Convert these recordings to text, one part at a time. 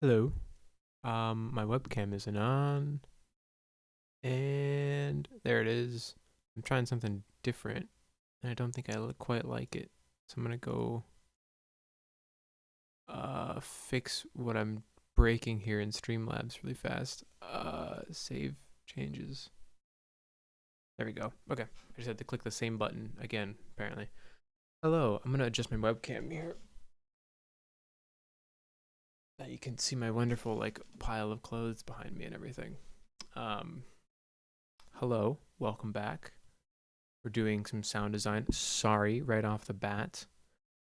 Hello. My webcam isn't on, and there it is. I'm trying something different, and I don't think I quite like it. So I'm gonna go fix what I'm breaking here in Streamlabs really fast. Save changes. There we go. Okay, I just had to click the same button again, apparently. Hello, I'm gonna adjust my webcam here. Now you can see my wonderful like pile of clothes behind me and everything. Um, Hello, welcome back. We're doing some sound design. Sorry, right off the bat.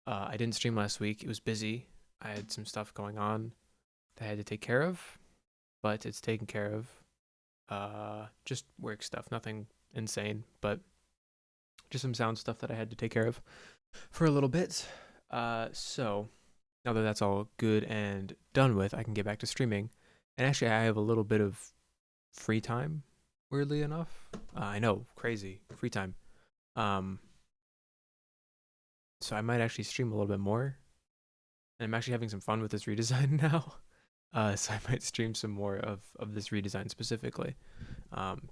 I didn't stream last week. It was busy. I had some stuff going on that I had to take care of, but it's taken care of. Just work stuff, nothing insane, but just some sound stuff that I had to take care of for a little bit. So now that that's all good and done with, I can get back to streaming. And actually, I have a little bit of free time, weirdly enough. I know, crazy free time. Um, so I might actually stream a little bit more. And I'm actually having some fun with this redesign now. So I might stream some more of this redesign specifically,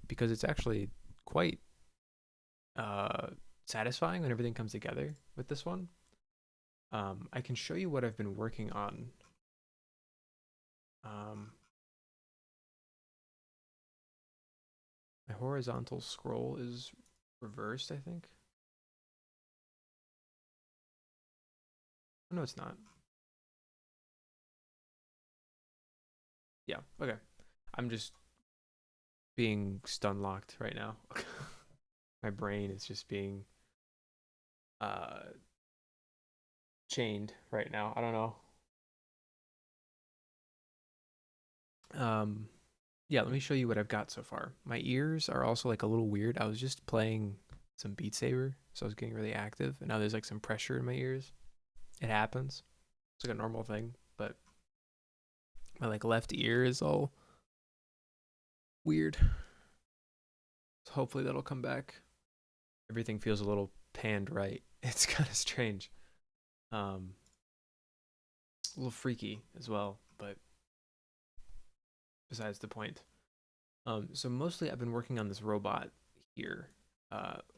because it's actually quite uh, satisfying when everything comes together with this one. I can show you what I've been working on. Um, my horizontal scroll is reversed, I think. Oh, no, it's not. Yeah, okay. I'm just being stun locked right now. My brain is just being uh chained right now. I don't know. Um yeah, let me show you what I've got so far. My ears are also like a little weird. I was just playing some Beat Saber, so I was getting really active, and now there's like some pressure in my ears. It happens. It's like a normal thing, but my like left ear is all weird. So hopefully that'll come back. Everything feels a little panned right. It's kind of strange. Um a little freaky as well, but besides the point. So mostly I've been working on this robot here,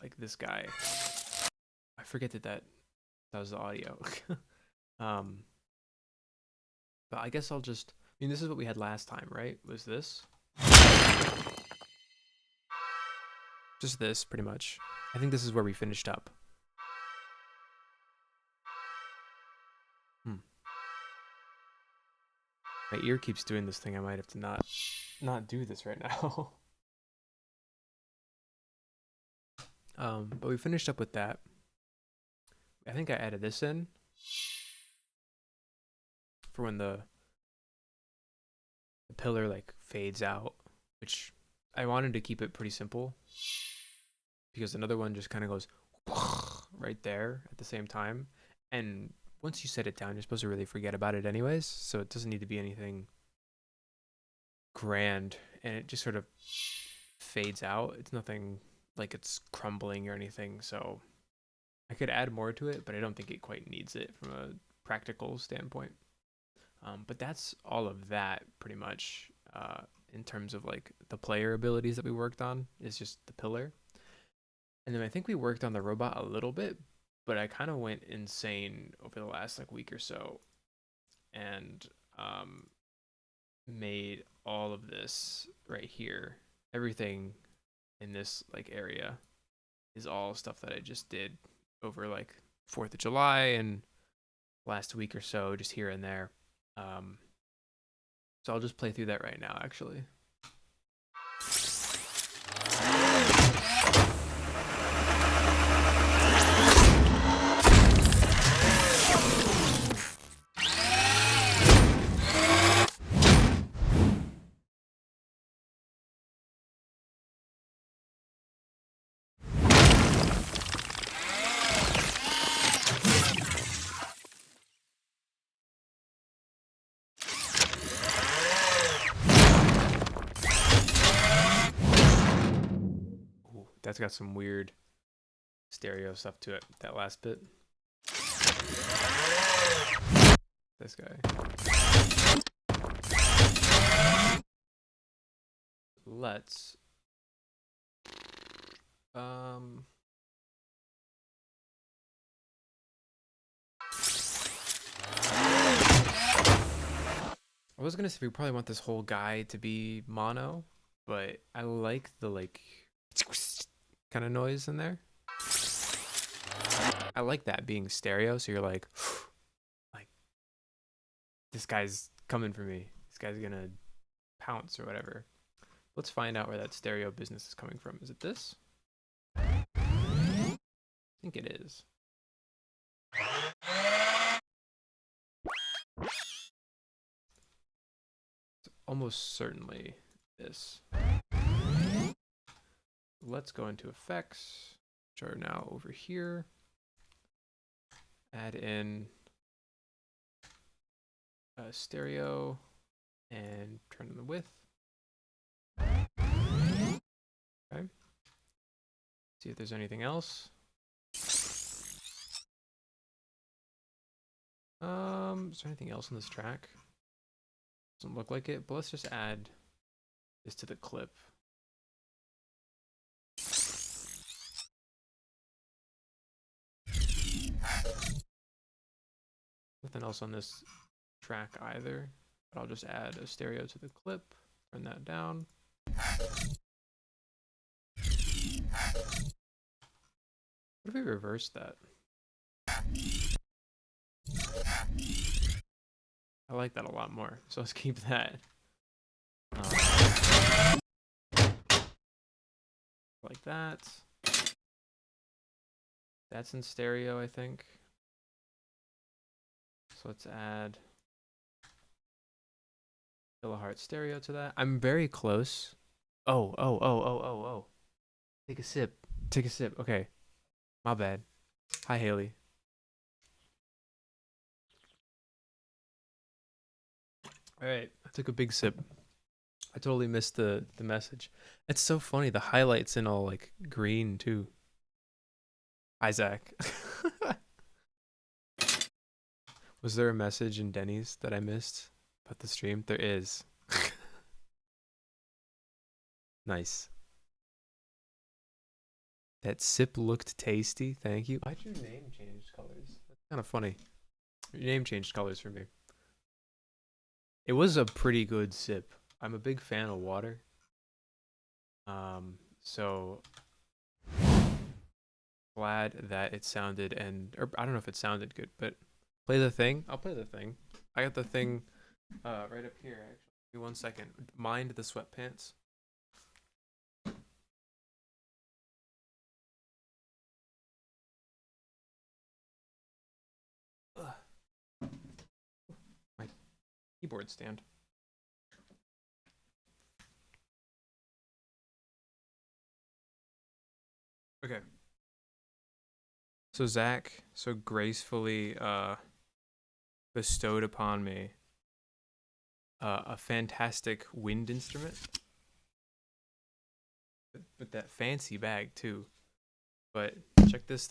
like this guy. I forget that was the audio. um, but I guess I'll just. I mean, this is what we had last time, right? Was this just this pretty much? I think this is where we finished up. Hmm. My ear keeps doing this thing. I might have to not do this right now. But we finished up with that. I think I added this in for when the pillar like fades out, which I wanted to keep it pretty simple because another one just kind of goes right there at the same time. And once you set it down, you're supposed to really forget about it anyways. So it doesn't need to be anything grand, and it just sort of fades out. It's nothing like it's crumbling or anything. So I could add more to it, but I don't think it quite needs it from a practical standpoint. But that's all of that pretty much in terms of like the player abilities that we worked on is just the pillar. And then I think we worked on the robot a little bit, but I kind of went insane over the last like week or so and um, made all of this right here. Everything in this like area is all stuff that I just did over like 4th of July and last week or so, just here and there. Um, so I'll just play through that right now, actually. Ooh, that's got some weird stereo stuff to it, that last bit. This guy. let's um I was gonna say we probably want this whole guy to be mono, but I like the like kind of noise in there. I like that being stereo, so you're like this guy's coming for me. This guy's gonna pounce or whatever. Let's find out where that stereo business is coming from. Is it this? I think it is. It's almost certainly this. Let's go into effects, which are now over here. Add in stereo and turn on the width. Okay. See if there's anything else. Is there anything else on this track? Doesn't look like it, but let's just add this to the clip. Nothing else on this track either, but I'll just add a stereo to the clip, turn that down. What if we reverse that? I like that a lot more, so let's keep that. Like that. That's in stereo, I think. So let's add kilohertz stereo to that. I'm very close. Oh. Take a sip. Take a sip. Okay. My bad. Hi, Haley. All right. I took a big sip. I totally missed the message. It's so funny. The highlights in all like green too. Isaac. Was there a message in Denny's that I missed about the stream? There is. Nice. That sip looked tasty. Thank you. Why'd your name change colors? That's kind of funny. Your name changed colors for me. It was a pretty good sip. I'm a big fan of water. So glad that it sounded or I don't know if it sounded good, but play the thing. I'll play the thing. I got the thing right up here actually. Give me 1 second. Mind the sweatpants. Ugh. My keyboard stand. Okay. So Zach so gracefully bestowed upon me a fantastic wind instrument with that fancy bag too. But check this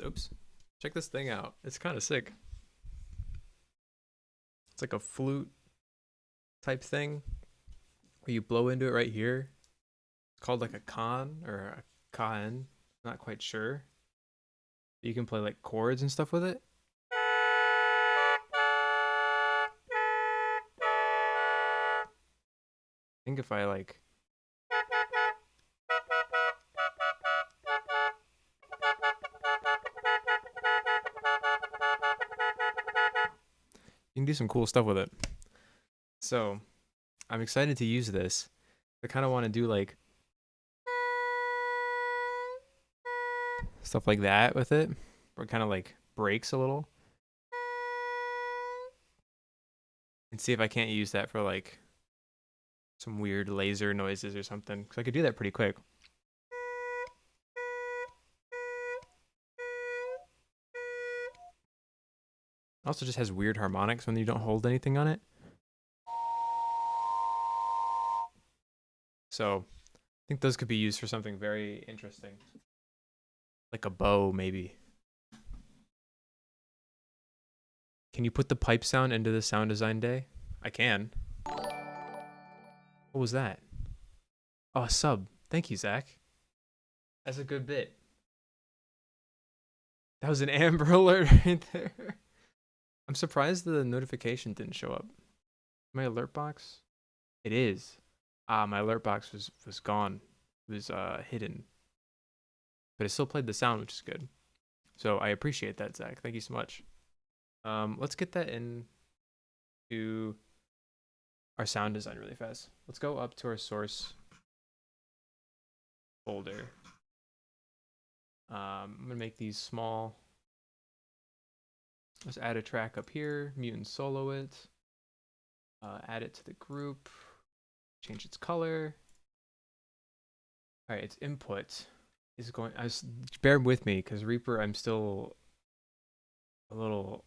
thing out. It's kind of sick. It's like a flute type thing where you blow into it right here. It's called like a con or a caen. Not quite sure. You can play like chords and stuff with it. I think if I like you can do some cool stuff with it. So I'm excited to use this. I kind of want to do like stuff like that with it, where it kind of like breaks a little. And see if I can't use that for like some weird laser noises or something. Because I could do that pretty quick. It also just has weird harmonics when you don't hold anything on it. So I think those could be used for something very interesting. Like a bow, maybe. Can you put the pipe sound into the sound design day? I can. What was that? Oh, a sub. Thank you, Zach. That's a good bit. That was an Amber Alert right there. I'm surprised the notification didn't show up. My alert box? It is. Ah, my alert box was gone. It was hidden. But it still played the sound, which is good. So I appreciate that, Zach. Thank you so much. Let's get that into our sound design really fast. Let's go up to our source folder. I'm gonna make these small. Let's add a track up here, mute and solo it. Add it to the group. Change its color. All right, its input is going. Bear with me because Reaper, I'm still a little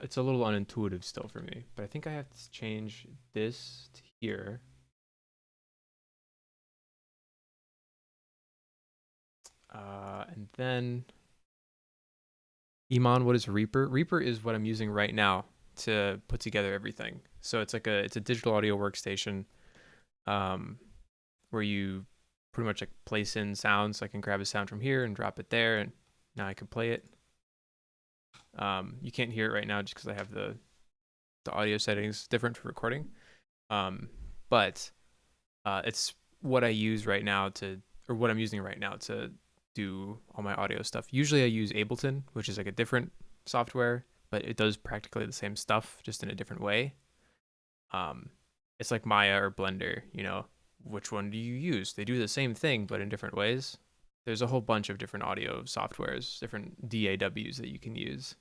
it's a little unintuitive still for me. But I think I have to change this to here. And then Iman, what is Reaper? Reaper is what I'm using right now to put together everything. So it's a digital audio workstation, where you pretty much like place in sounds. So I can grab a sound from here and drop it there, and now I can play it. You can't hear it right now just because I have the audio settings different for recording. But it's what I use right now or what I'm using right now to do all my audio stuff. Usually I use Ableton, which is like a different software, but it does practically the same stuff, just in a different way. It's like Maya or Blender, which one do you use? They do the same thing, but in different ways. There's a whole bunch of different audio softwares, different DAWs that you can use,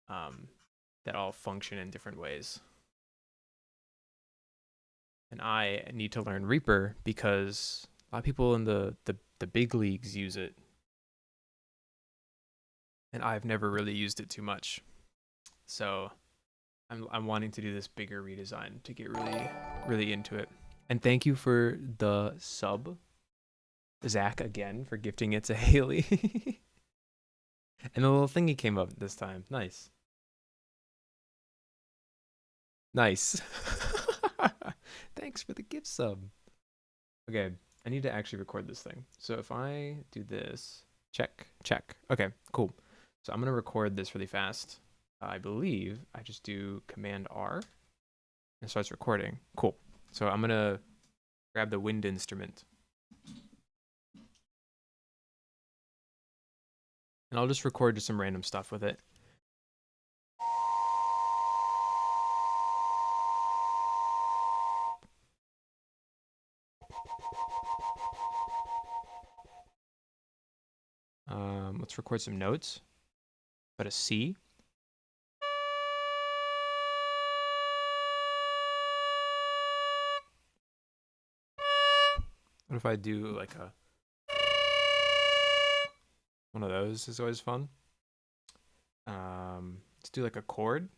that all function in different ways. And I need to learn Reaper because a lot of people in the big leagues use it, and I've never really used it too much. So I'm wanting to do this bigger redesign to get really into it. And thank you for the sub, Zach, again for gifting it to Haley. And the little thingy came up this time. Nice. Nice. Thanks for the gift sub. Okay, I need to actually record this thing. So if I do this, check. Okay, cool. So I'm going to record this really fast. I believe I just do Command R and it starts recording. Cool. So I'm going to grab the wind instrument. And I'll just record just some random stuff with it. Let's record some notes. But a C. What if I do like one of those is always fun. Let's do like a chord.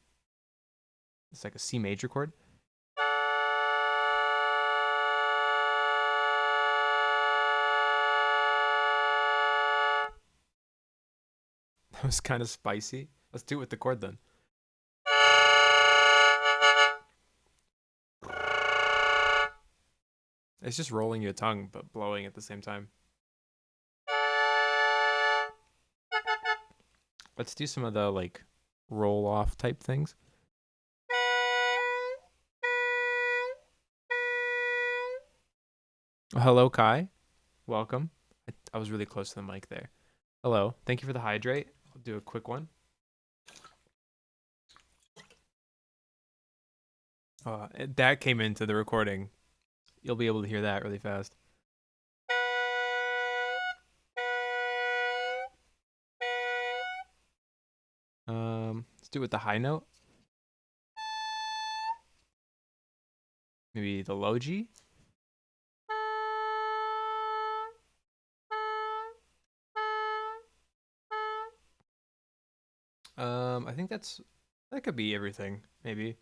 It's like a C major chord. That was kind of spicy. Let's do it with the chord then. It's just rolling your tongue, but blowing at the same time. Let's do some of the like roll off type things. Oh, hello, Kai. Welcome. I was really close to the mic there. Hello. Thank you for the hydrate. I'll do a quick one. That came into the recording. You'll be able to hear that really fast. Let's do it with the high note. Maybe the low G. I think that could be everything. Maybe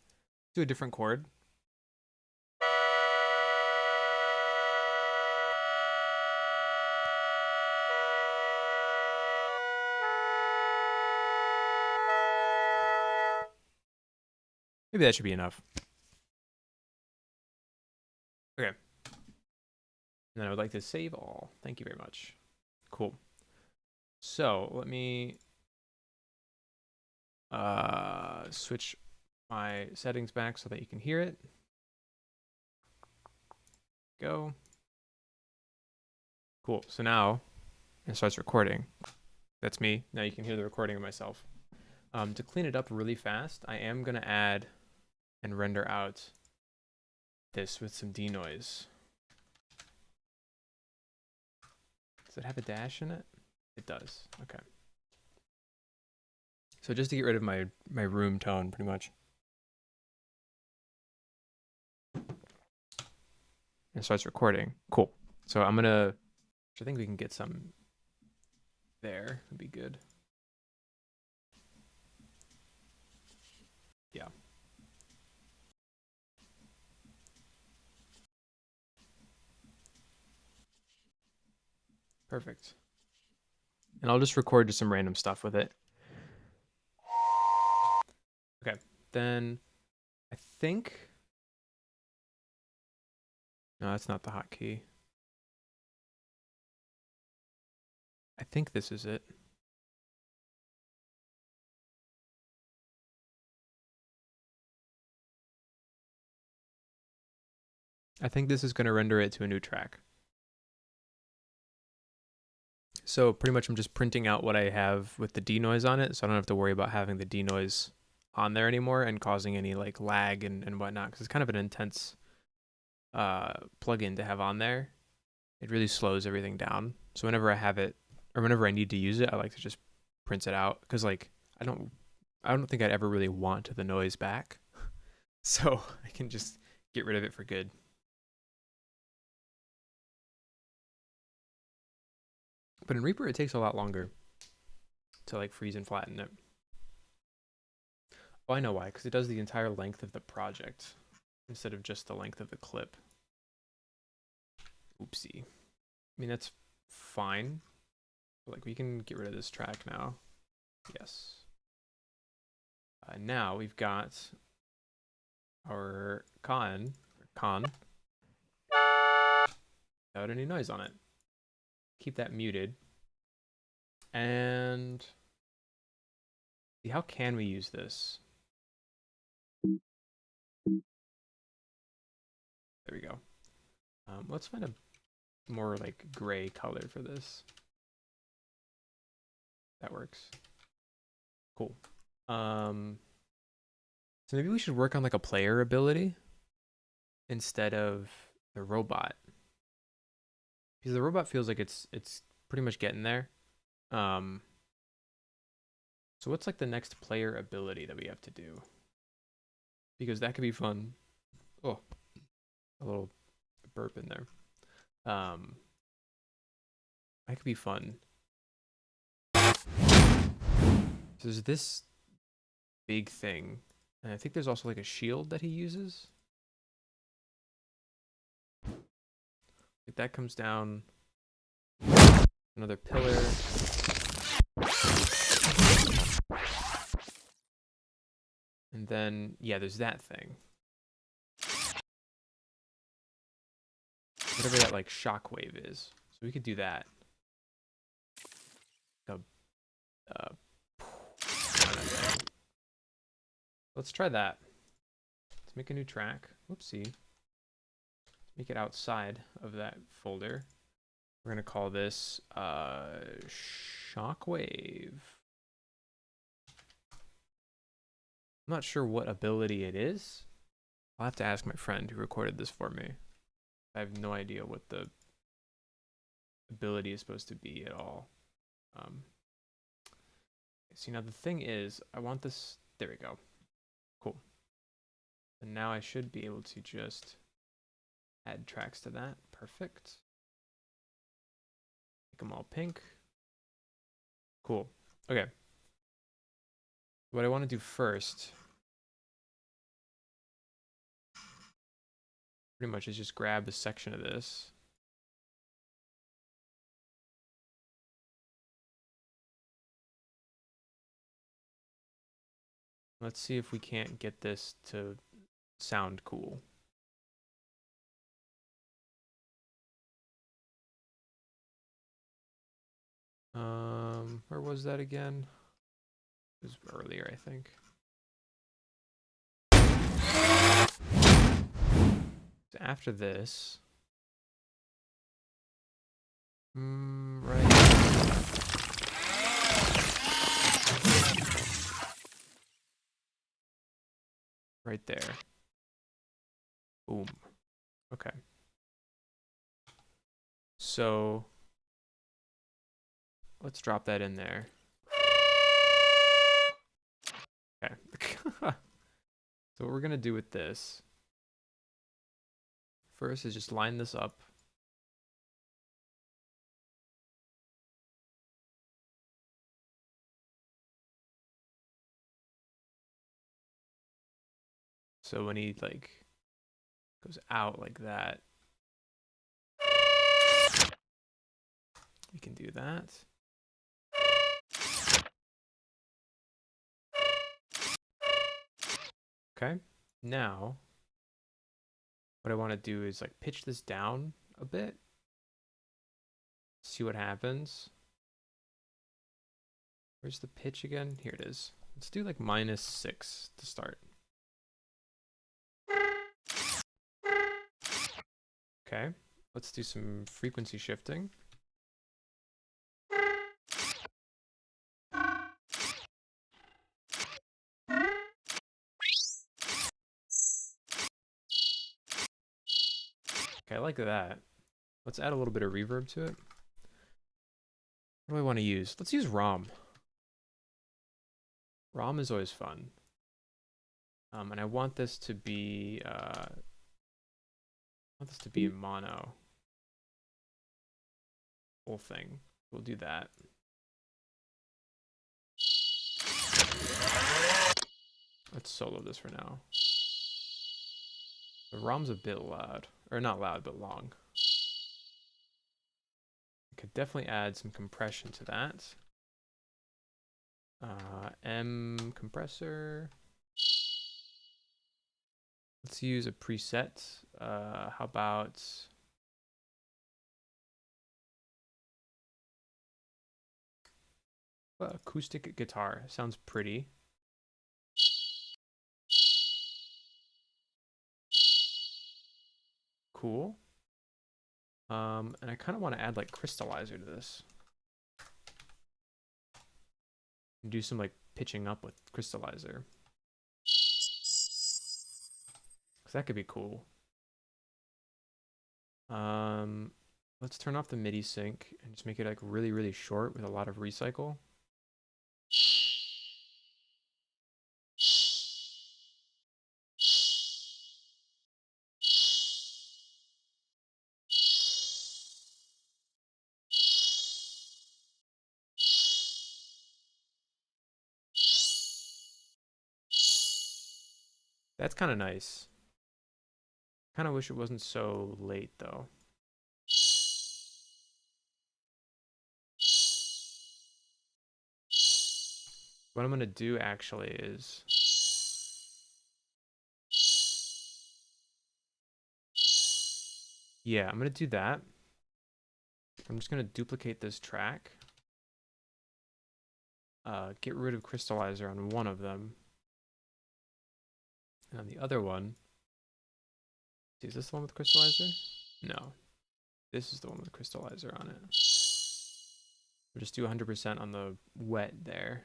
do a different chord. Maybe that should be enough. Okay. And then I would like to save all. Thank you very much. Cool. So let me switch my settings back so that you can hear it. Go. Cool. So now it starts recording. That's me. Now you can hear the recording of myself. To clean it up really fast, I am going to add and render out this with some denoise. Does it have a dash in it? It does. Okay. So just to get rid of my room tone, pretty much. It starts recording. Cool. So I'm gonna. I think we can get some there. Would be good. Yeah. Perfect. And I'll just record just some random stuff with it. Okay. Then I think. No, that's not the hotkey. I think this is it. I think this is going to render it to a new track. So pretty much I'm just printing out what I have with the denoise on it, so I don't have to worry about having the denoise on there anymore and causing any like lag and whatnot, because it's kind of an intense plugin to have on there. It really slows everything down. So whenever I have it, or whenever I need to use it, I like to just print it out, because like I don't think I'd ever really want the noise back. So I can just get rid of it for good. But in Reaper, it takes a lot longer to like freeze and flatten it. Oh, I know why, because it does the entire length of the project instead of just the length of the clip. Oopsie. I mean, that's fine. But, like, we can get rid of this track now. Yes. Now we've got our con without any noise on it. Keep that muted. And see, how can we use this? There we go. Let's find a more like gray color for this. That works. Cool. So maybe we should work on like a player ability instead of the robot, because the robot feels like it's pretty much getting there. Um, so what's like the next player ability that we have to do? Because that could be fun. Oh, a little burp in there. That could be fun. So there's this big thing, and I think there's also like a shield that he uses. Like that comes down. Another pillar. And then, yeah, there's that thing. Whatever that like shockwave is. So we could do that. Let's try that. Let's make a new track. Whoopsie. Let's make it outside of that folder. We're gonna call this shockwave. I'm not sure what ability it is. I'll have to ask my friend who recorded this for me. I have no idea what the ability is supposed to be at all. See, now the thing is, I want this. There we go. Cool. And now I should be able to just add tracks to that. Perfect. Make them all pink. Cool. Okay. What I want to do first, pretty much, is just grab a section of this. Let's see if we can't get this to sound cool. Where was that again? It was earlier, I think. So after this, right, right there. Boom. Okay. So let's drop that in there. Okay. So what we're gonna do with this first is just line this up. So when he like goes out like that, you can do that. Okay. Now, what I want to do is like pitch this down a bit. See what happens. Where's the pitch again? Here it is. Let's do like -6 to start. Okay. Let's do some frequency shifting. Okay, I like that. Let's add a little bit of reverb to it. What do I want to use? Let's use ROM. ROM is always fun. And I want this to be in mono. Whole thing. We'll do that. Let's solo this for now. The ROM's a bit loud. Or not loud, but long. I could definitely add some compression to that. M compressor. Let's use a preset. How about acoustic guitar? Sounds pretty. Cool. And I kind of want to add like crystallizer to this. And do some like pitching up with crystallizer. Cause that could be cool. Let's turn off the MIDI sync and just make it like really, really short with a lot of recycle. That's kind of nice. Kind of wish it wasn't so late though. What I'm gonna do actually is yeah, I'm gonna do that. I'm just gonna duplicate this track. Get rid of crystallizer on one of them. And on the other one, is this the one with crystallizer? No, this is the one with crystallizer on it. We'll just do 100% on the wet there.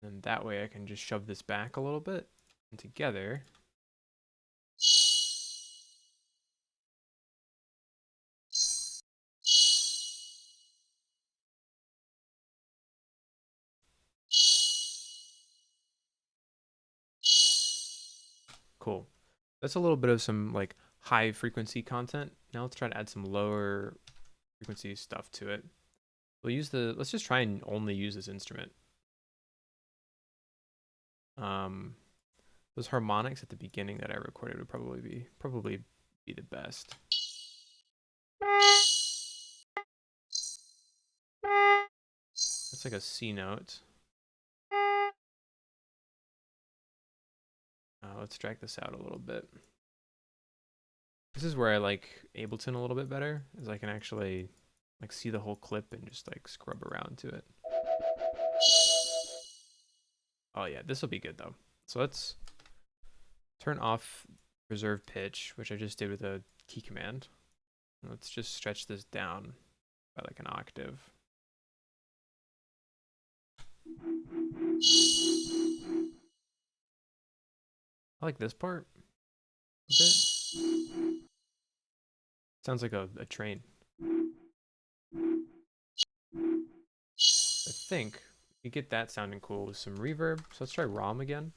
And that way I can just shove this back a little bit and together. Cool. That's a little bit of some like high frequency content. Now let's try to add some lower frequency stuff to it. Let's just try and only use this instrument. Those harmonics at the beginning that I recorded would probably be the best. That's like a C note. Let's drag this out a little bit. This is where I like Ableton a little bit better, as I can actually like see the whole clip and just like scrub around to it. Oh yeah, this will be good though. So let's turn off reserve pitch, which I just did with a key command. Let's just stretch this down by like an octave. I like this part a bit. Sounds like a train. I think we get that sounding cool with some reverb. So let's try ROM again.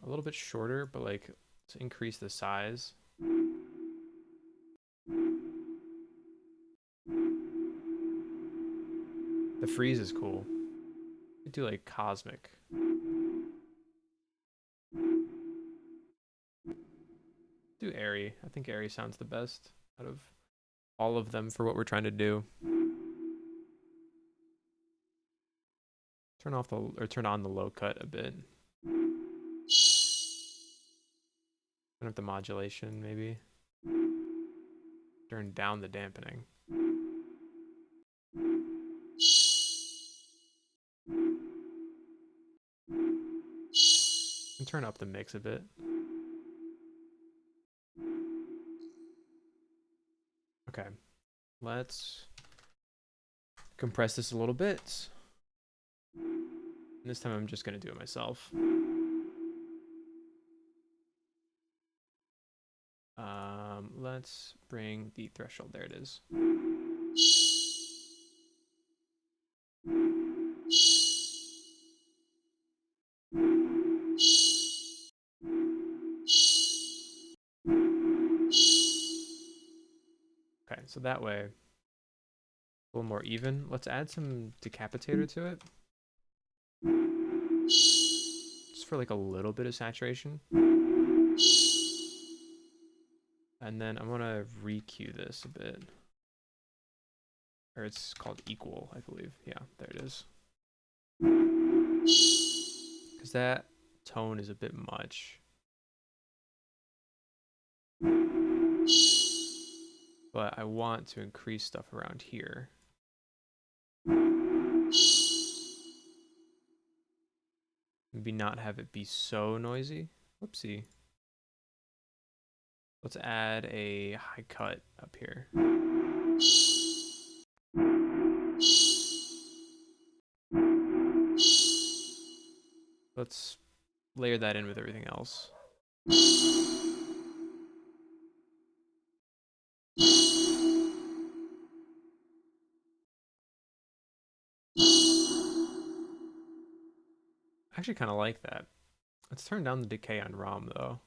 A little bit shorter, but like to increase the size. The freeze is cool. We do like cosmic. Do airy. I think airy sounds the best out of all of them for what we're trying to do. Turn off the or turn on the low cut a bit. Turn up the modulation maybe. Turn down the dampening. And turn up the mix a bit. Okay. Let's compress this a little bit. This time I'm just going to do it myself. Let's bring the threshold. There it is. Okay, so that way, a little more even. Let's add some decapitator to it. Just for like a little bit of saturation. And then I'm gonna re-cue this a bit. Or it's called equal, I believe. Yeah, there it is. Because that tone is a bit much. But I want to increase stuff around here. Maybe not have it be so noisy. Whoopsie. Let's add a high cut up here. Let's layer that in with everything else. I actually kind of like that. Let's turn down the decay on ROM though.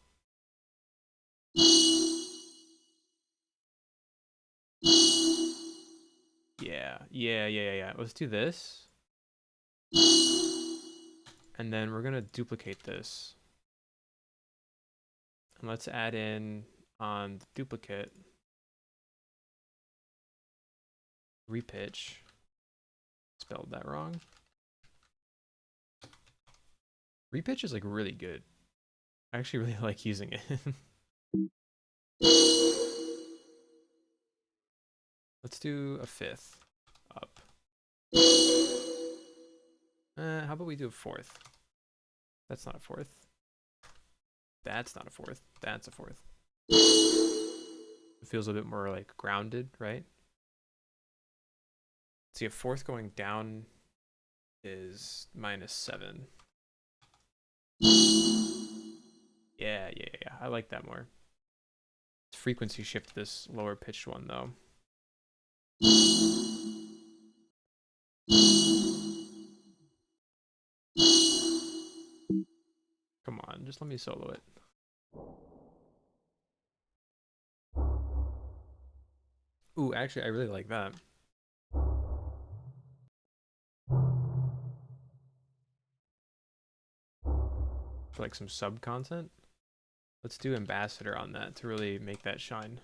Yeah. Let's do this. And then we're gonna duplicate this. And let's add in on the duplicate repitch. Spelled that wrong. Repitch is like really good. I actually really like using it. Let's do a fifth up. How about we do a fourth? That's not a fourth. That's not a fourth. That's a fourth. It feels a bit more like grounded, right? See, a fourth going down is -7. Yeah. I like that more. Let's frequency shift this lower pitched one though. Come on, just let me solo it. Ooh, actually, I really like that. For like some sub content. Let's do ambassador on that to really make that shine.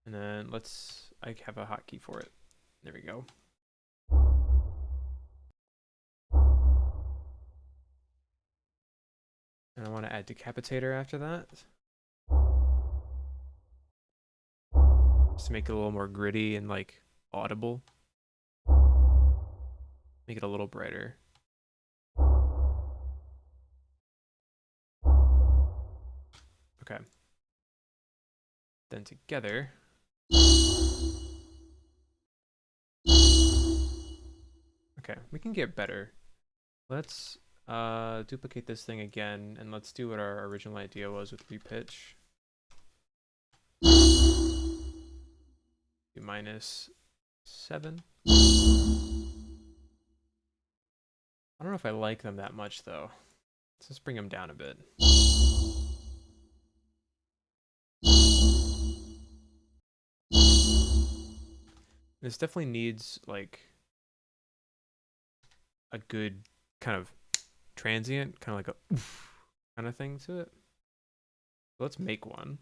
And then I have a hotkey for it. There we go. And I want to add decapitator after that. Just to make it a little more gritty and like audible. Make it a little brighter. Okay. Then together. Okay, we can get better. Let's duplicate this thing again, and let's do what our original idea was with repitch. Do -7. I don't know if I like them that much though. Let's just bring them down a bit. This definitely needs like a good kind of transient, kind of like a oof kind of thing to it. So let's make one.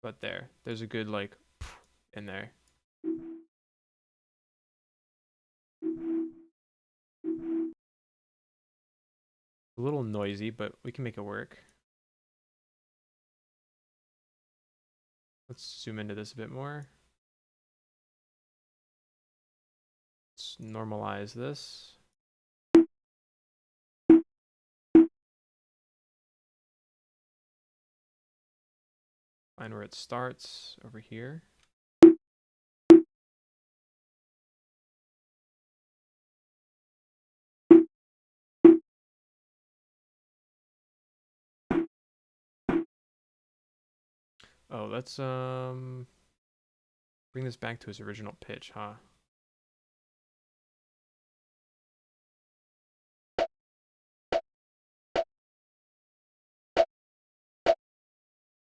But there's a good like in there. A little noisy, but we can make it work. Let's zoom into this a bit more. Let's normalize this. Find where it starts over here. Oh, let's bring this back to its original pitch, huh?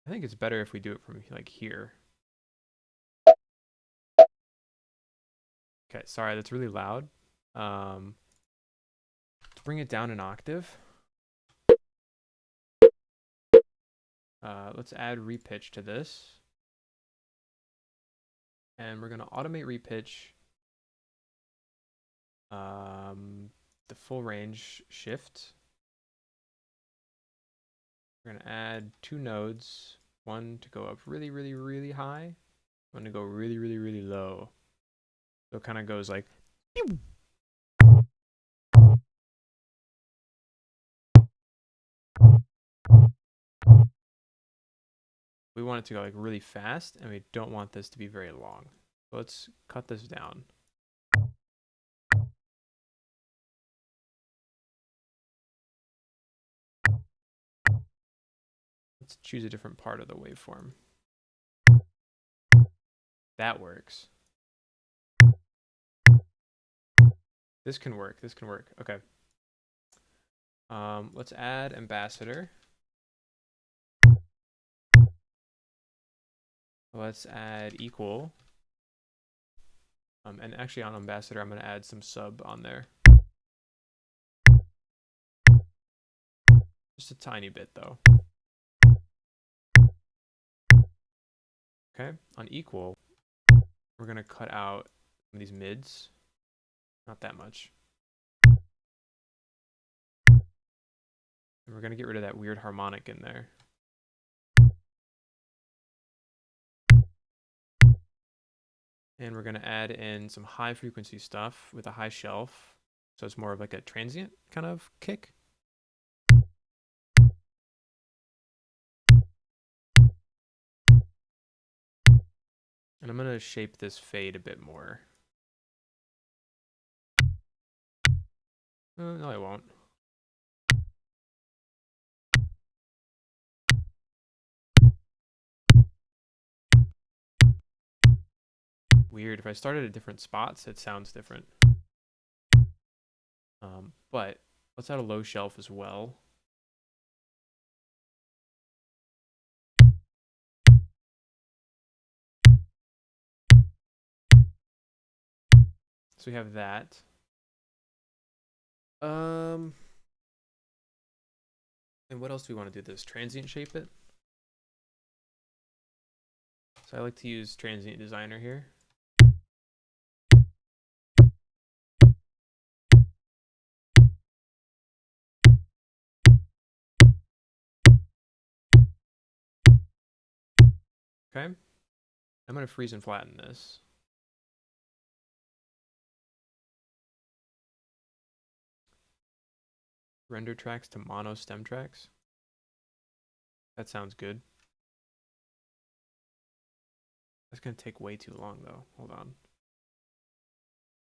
I think it's better if we do it from like here. Okay, sorry, that's really loud. To bring it down an octave, let's add repitch to this. And we're going to automate repitch the full range shift. We're going to add 2 nodes, one to go up really, really, really high, one to go really, really, really low. So it kind of goes like, pew! We want it to go like really fast, and we don't want this to be very long. So let's cut this down. Let's choose a different part of the waveform. That works. This can work. This can work. Okay. Let's add ambassador. Let's add equal. And actually on ambassador, I'm going to add some sub on there. Just a tiny bit though. Okay. On equal, we're going to cut out some of these mids. Not that much. And we're going to get rid of that weird harmonic in there. And we're going to add in some high frequency stuff with a high shelf. So it's more of like a transient kind of kick. And I'm going to shape this fade a bit more. No, I won't. Weird. If I started at different spots, it sounds different. But let's add a low shelf as well. So we have that. And what else do we want to do this? Transient shape it? So I like to use transient designer here. Okay. I'm going to freeze and flatten this. Render tracks to mono stem tracks. That sounds good. That's going to take way too long though. Hold on.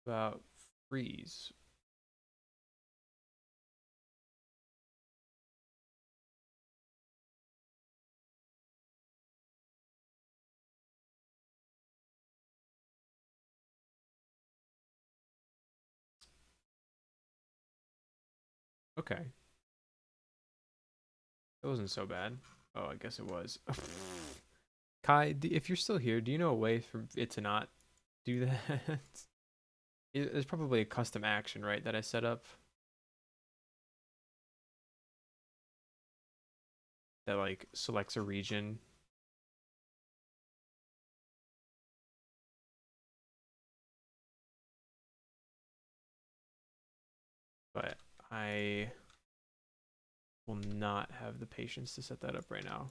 About freeze. Okay. It wasn't so bad. Oh, I guess it was. Kai, if you're still here, do you know a way for it to not do that? There's probably a custom action, right, that I set up that like selects a region. But I will not have the patience to set that up right now.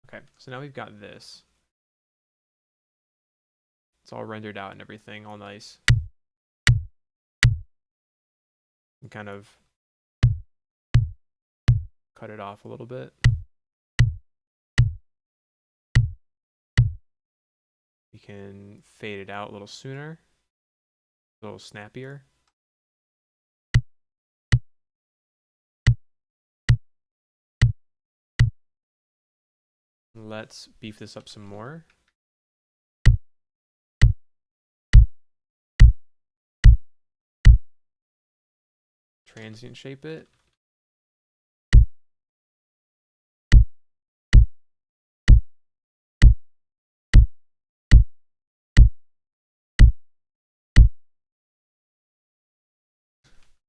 Okay, so now we've got this. It's all rendered out and everything, all nice. And kind of cut it off a little bit. We can fade it out a little sooner, a little snappier. Let's beef this up some more. Transient shape it.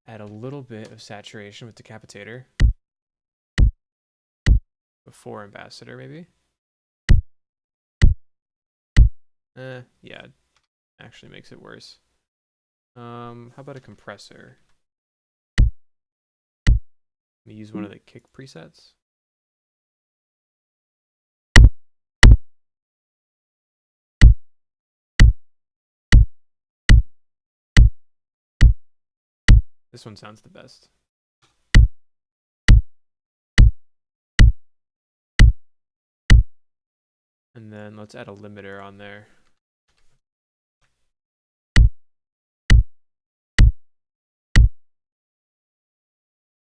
Add a little bit of saturation with Decapitator. Before Ambassador, maybe. Yeah, actually makes it worse. How about a compressor? Let me use one of the kick presets. This one sounds the best. And then let's add a limiter on there.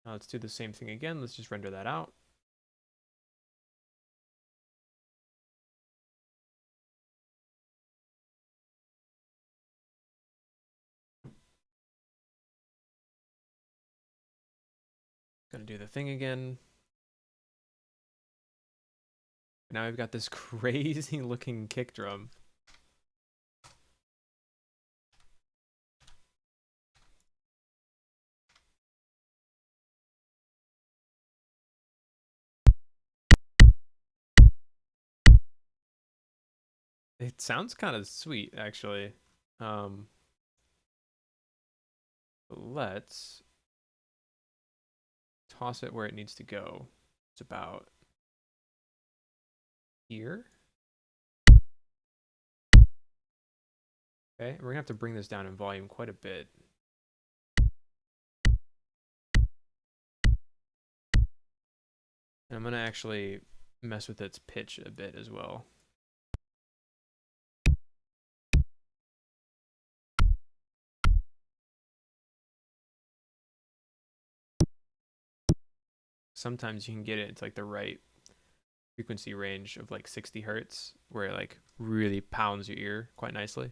Now let's do the same thing again. Let's just render that out. Gonna do the thing again. Now we've got this crazy looking kick drum. It sounds kind of sweet, actually. Let's toss it where it needs to go. It's about here. Okay, we're gonna have to bring this down in volume quite a bit. And I'm gonna actually mess with its pitch a bit as well. Sometimes you can get it into like the right frequency range of like 60 hertz where it like really pounds your ear quite nicely.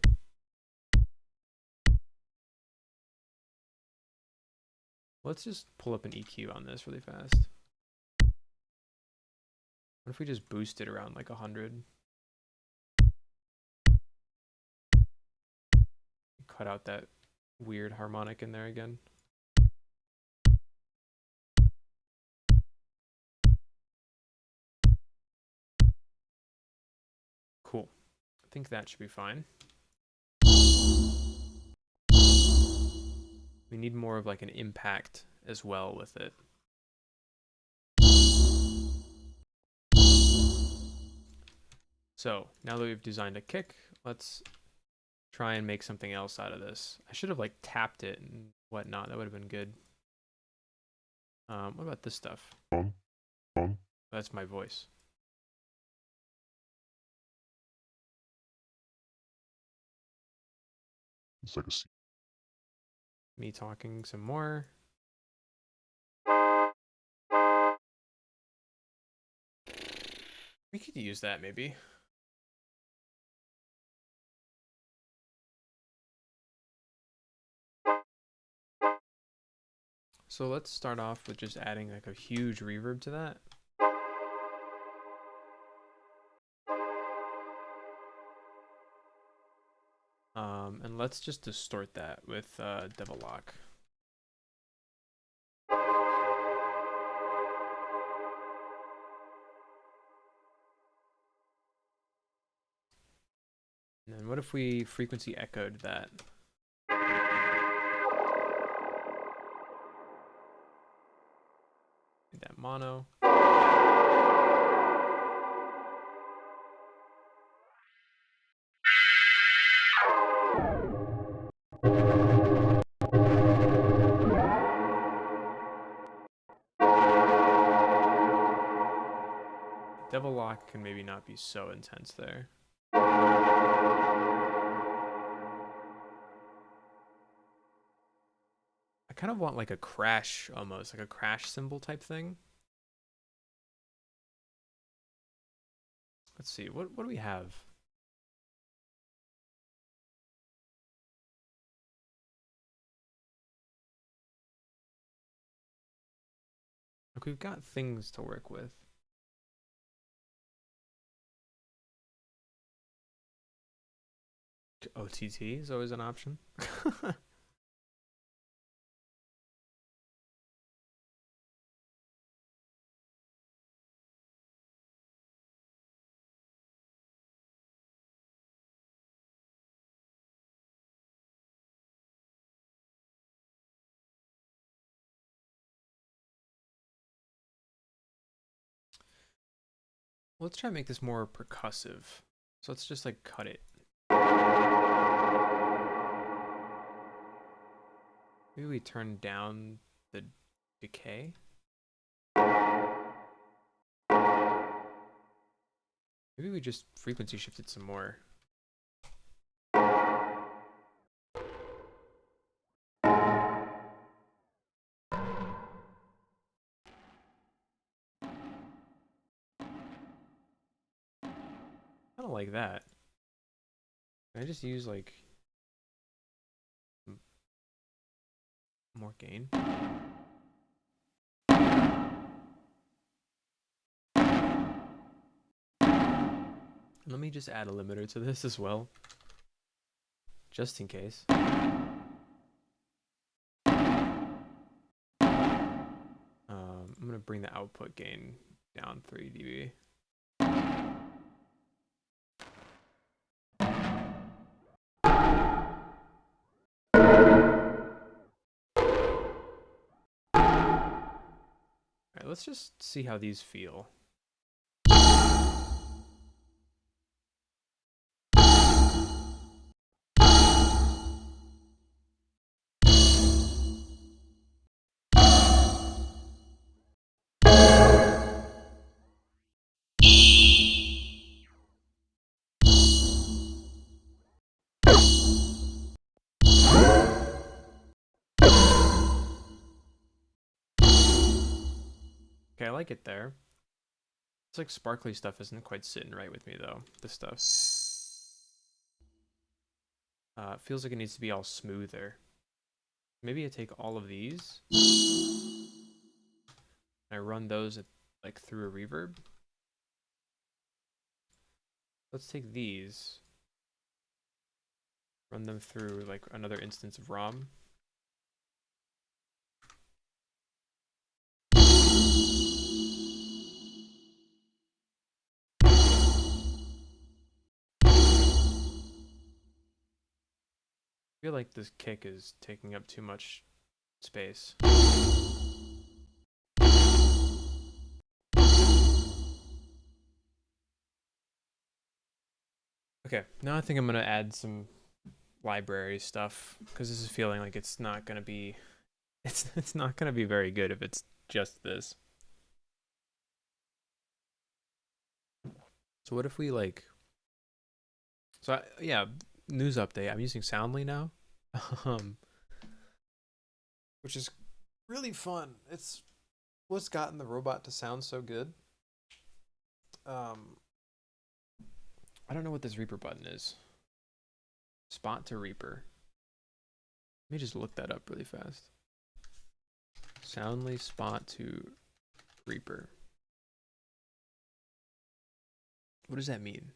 Let's just pull up an EQ on this really fast. What if we just boost it around like 100? Cut out that weird harmonic in there again. think that should be fine. We need more of like an impact as well with it. So now that we've designed a kick, let's try and make something else out of this. I should have like tapped it and whatnot. That would have been good. What about this stuff? That's my voice. It's like a Me talking some more. We could use that maybe. So let's start off with just adding like a huge reverb to that. And let's just distort that with Devil Lock. And then what if we frequency echoed that? Made that mono. Devil Lock can maybe not be so intense there. I kind of want like a crash almost, like a crash cymbal type thing. Let's see, what do we have? Like we've got things to work with. OTT is always an option. Let's try and make this more percussive. So let's just like cut it. Maybe we turn down the decay. Maybe we just frequency shift it some more. I don't like that. Can I just use like more gain? Let me just add a limiter to this as well, just in case. I'm gonna bring the output gain down 3 dB. Alright, let's just see how these feel. Okay, I like it there. It's like sparkly stuff isn't quite sitting right with me though, this stuff. It feels like it needs to be all smoother. Maybe I take all of these. I run those at, like through a reverb. Let's take these. Run them through like another instance of ROM. feel like this kick is taking up too much space. Okay, now I think I'm gonna add some library stuff because this is feeling like it's not gonna be, it's not gonna be very good if it's just this. So what if we like, yeah, news update. I'm using Soundly now, um, which is really fun. It's what's gotten the robot to sound so good. Um, I don't know what this Reaper button is. Spot to Reaper. Let me just look that up really fast. Soundly spot to Reaper. What does that mean?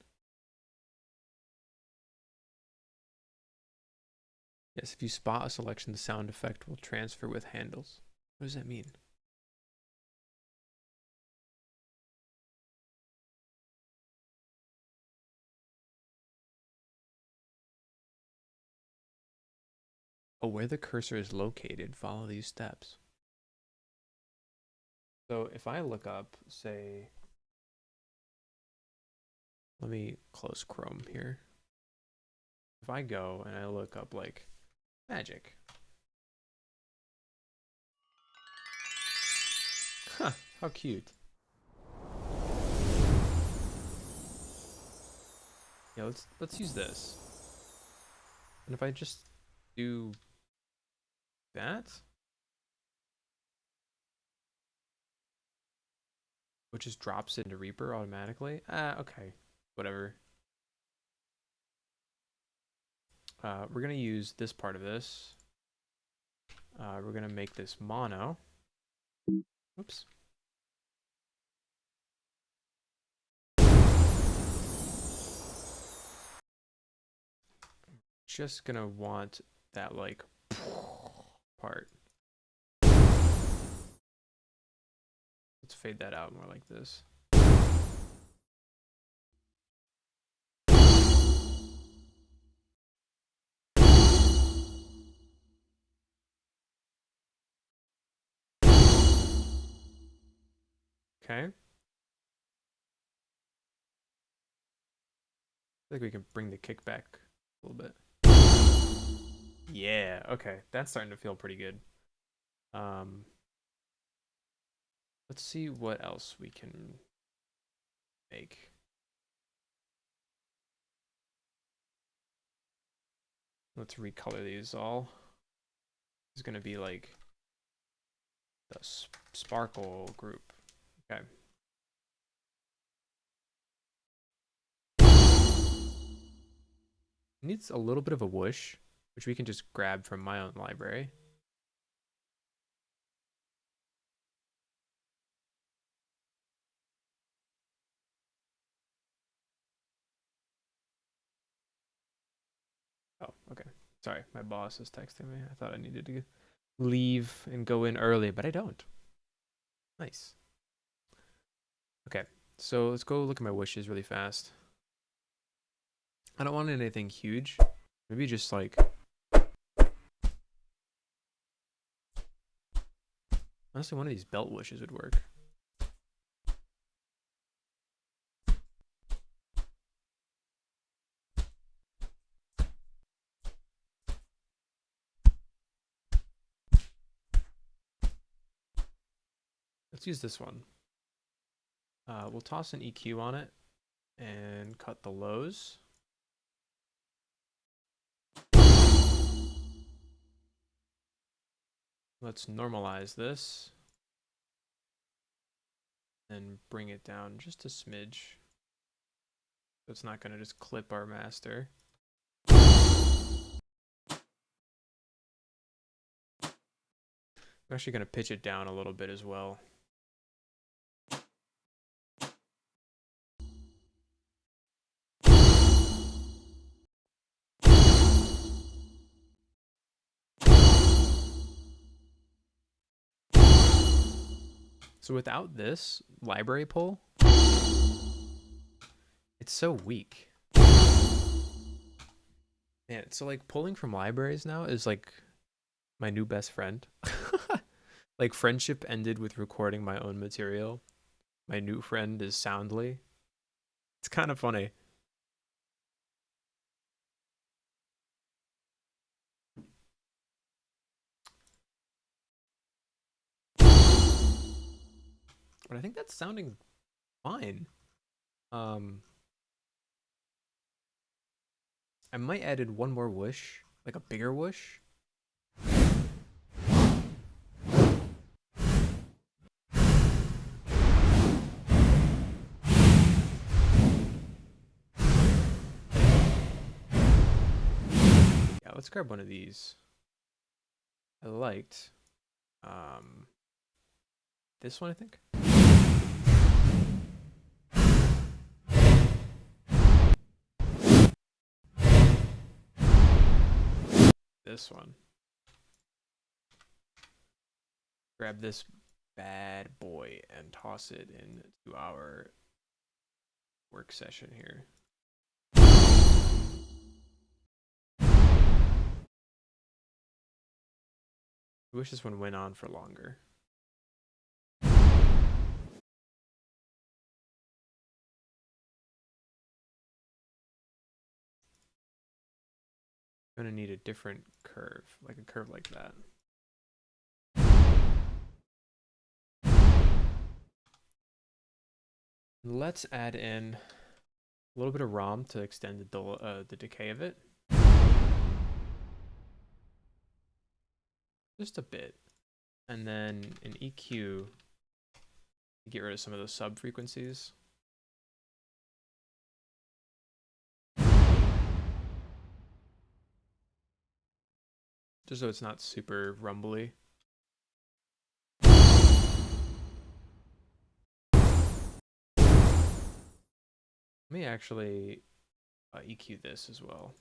Yes, if you spot a selection, the sound effect will transfer with handles. What does that mean? Oh, where the cursor is located, follow these steps. So if I look up, say, let me close Chrome here. If I go and I look up like magic. Huh, how cute. Yeah, let's use this. And if I just do that, which just drops into Reaper automatically. Okay, whatever. We're gonna use this part of this. We're gonna make this mono. Oops. Just gonna want that like part. Let's fade that out more like this. Okay. I think we can bring the kick back a little bit. Yeah, okay. That's starting to feel pretty good. Let's see what else we can make. Let's recolor these all. This is gonna be like the sparkle group. Okay. Needs a little bit of a whoosh, which we can just grab from my own library. Oh, okay. Sorry, my boss is texting me. I thought I needed to leave and go in early, but I don't. Nice. Okay, so let's go look at my wishes really fast. I don't want anything huge. Maybe just like... Honestly, one of these belt wishes would work. Let's use this one. We'll toss an EQ on it and cut the lows. Let's normalize this and bring it down just a smidge. So it's not going to just clip our master. I'm actually going to pitch it down a little bit as well. So without this library pull, it's so weak. Man, so like pulling from libraries now is like my new best friend. Like friendship ended with recording my own material. My new friend is Soundly. It's kind of funny. But I think that's sounding fine. Um, I might added one more whoosh, like a bigger whoosh. Yeah, let's grab one of these. I liked um this one, I think. This one. Grab this bad boy and toss it into our work session here. I wish this one went on for longer. I'm gonna need a different curve, like a curve like that. Let's add in a little bit of ROM to extend the decay of it. Just a bit. And then an EQ to get rid of some of those sub frequencies. Just so it's not super rumbly. Let me actually EQ this as well.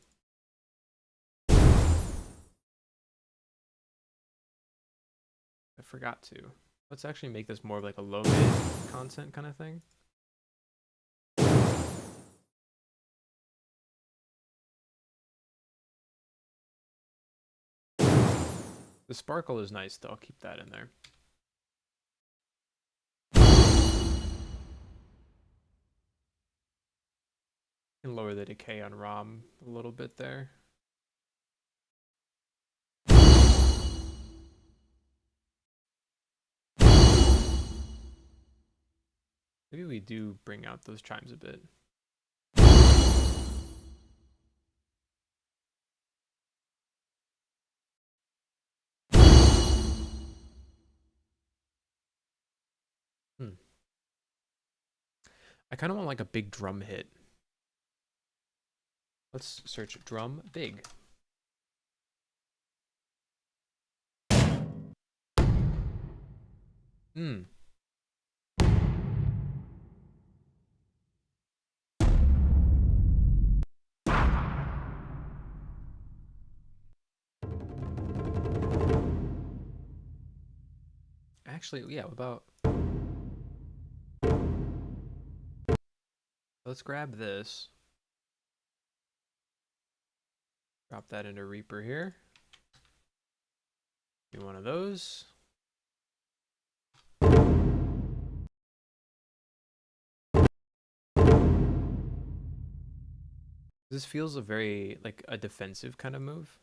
I forgot to. Let's actually make this more of like a low mid content kind of thing. The sparkle is nice though, I'll keep that in there. And lower the decay on ROM a little bit there. Maybe we do bring out those chimes a bit. I kind of want like a big drum hit. Let's search drum big. Hmm. Actually, yeah, about... Let's grab this. Drop that into Reaper here. Do one of those. This feels a very, like, a defensive kind of move,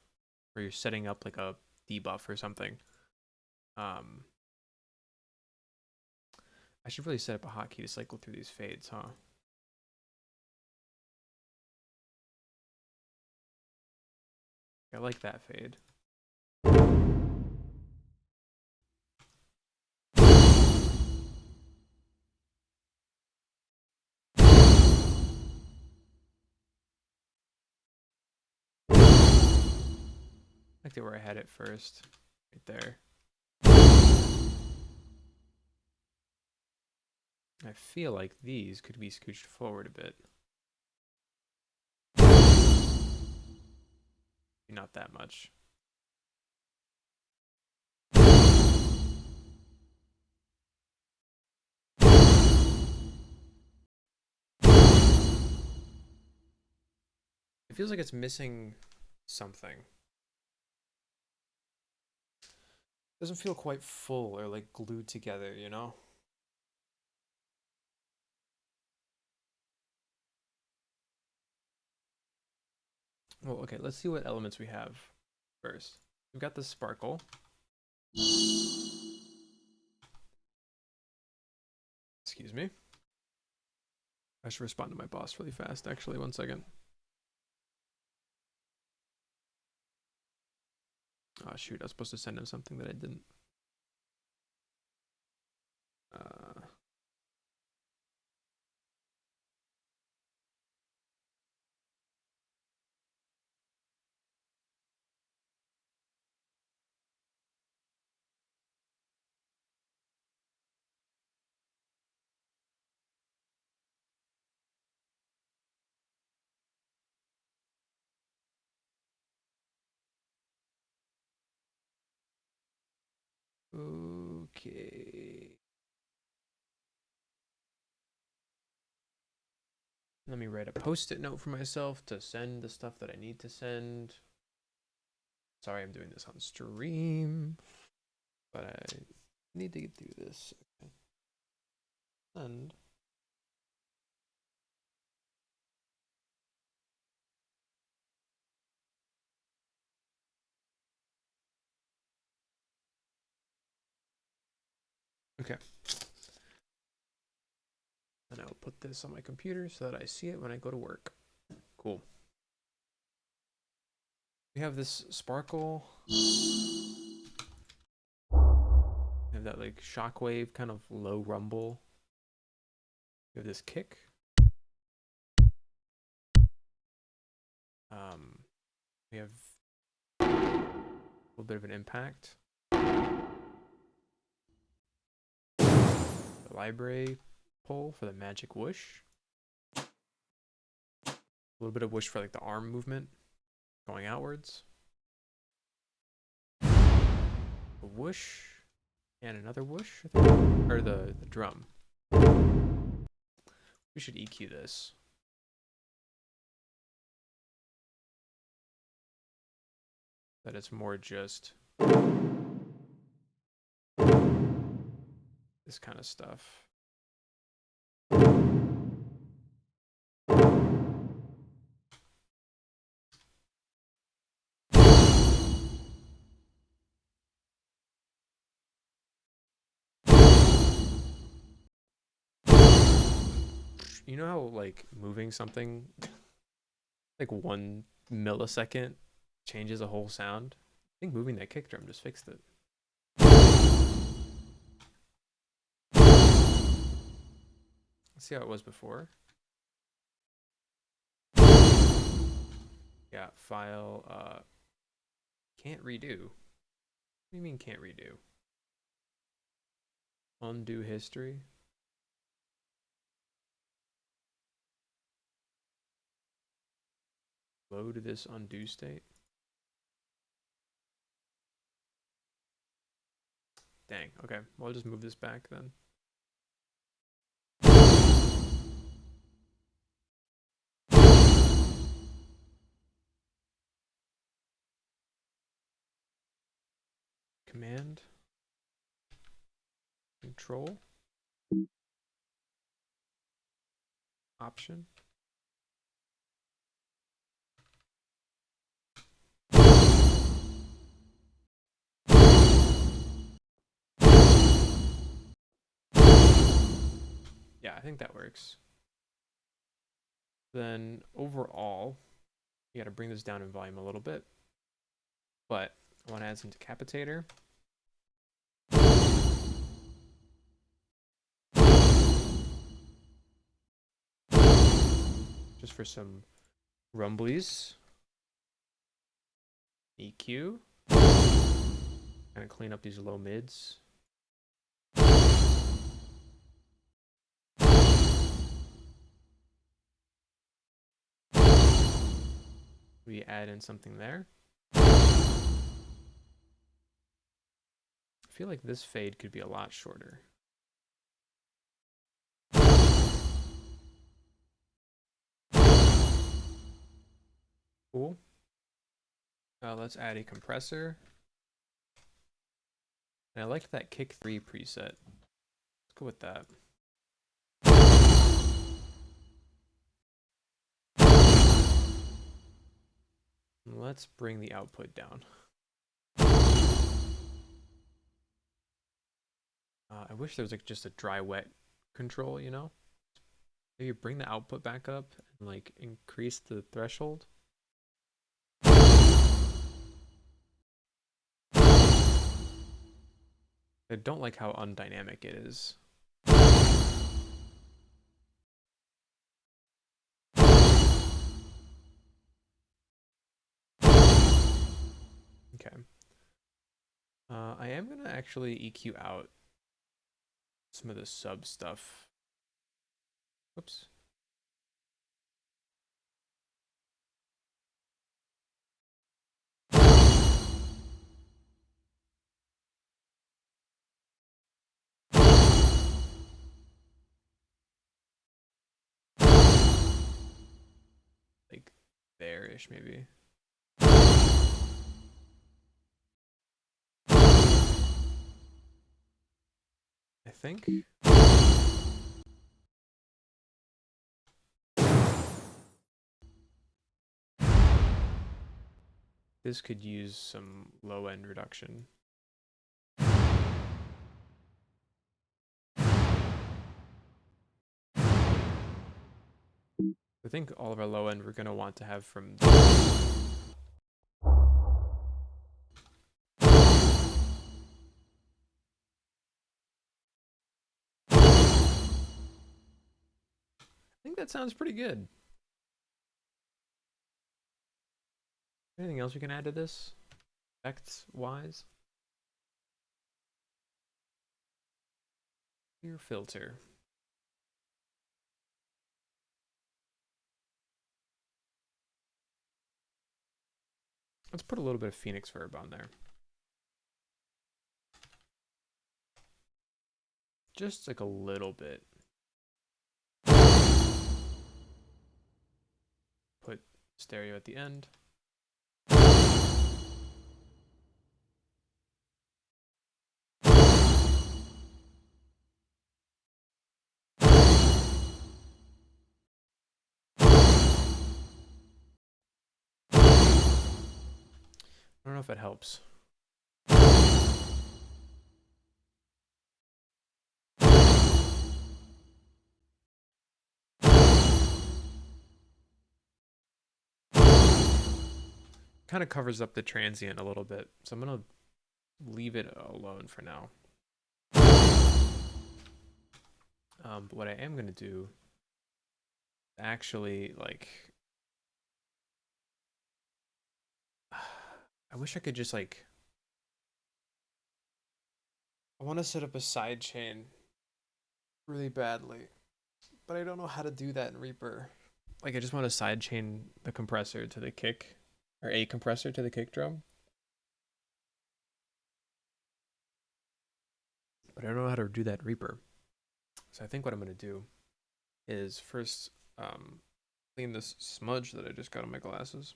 where you're setting up, like, a debuff or something. I should really set up a hotkey to cycle through these fades, huh? I like that fade. I like where I had it first. Right there. I feel like these could be scooched forward a bit. Not that much. It feels like it's missing something. Doesn't feel quite full or like glued together, you know? Well, okay, let's see what elements we have first. We've got the sparkle. Excuse me. I should respond to my boss really fast, actually. 1 second. Oh, shoot. I was supposed to send him something that I didn't. Okay. Let me write a post-it note for myself to send the stuff that I need to send. Sorry, I'm doing this on stream, but I need to get through this. Okay. Send. Okay. And I'll put this on my computer so that I see it when I go to work. Cool. We have this sparkle. We have that like shockwave kind of low rumble. We have this kick. We have a little bit of an impact. The library pull for the magic whoosh. A little bit of whoosh for like the arm movement going outwards. A whoosh and another whoosh, I think. Or the drum. We should EQ this. That it's more just this kind of stuff. You know how like moving something like 1 millisecond changes a whole sound? I think moving that kick drum just fixed it. Let's see how it was before. Yeah, file, can't redo. What do you mean can't redo? Undo history. Load this undo state. Dang, okay. Well, I'll just move this back then. Command. Control. Option. Yeah, I think that works. Then overall, you got to bring this down in volume a little bit. But I want to add some decapitator. Just for some rumblies. EQ. Kind of clean up these low mids. We add in something there. I feel like this fade could be a lot shorter. Cool. Let's add a compressor. And I like that kick 3 preset. Let's go with that. Let's bring the output down. I wish there was like just a dry wet control, you know? Maybe bring the output back up and like increase the threshold. I don't like how undynamic it is. Okay. I am going to actually EQ out some of the sub stuff. Whoops. Like there-ish maybe. I think. This could use some low end reduction. I think all of our low end we're going to want to have from I think that sounds pretty good. Anything else we can add to this? Effects wise? Clear filter. Let's put a little bit of Phoenix verb on there. Just like a little bit. Put stereo at the end. I don't know if it helps. Kind of covers up the transient a little bit, so I'm gonna leave it alone for now. But what I am gonna do, actually, like, I wish I could just like, I want to set up a side chain really badly, but I don't know how to do that in Reaper. Like, I just want to side chain the compressor to the kick, or a compressor to the kick drum. But I don't know how to do that in Reaper. So I think what I'm going to do is first clean this smudge that I just got on my glasses.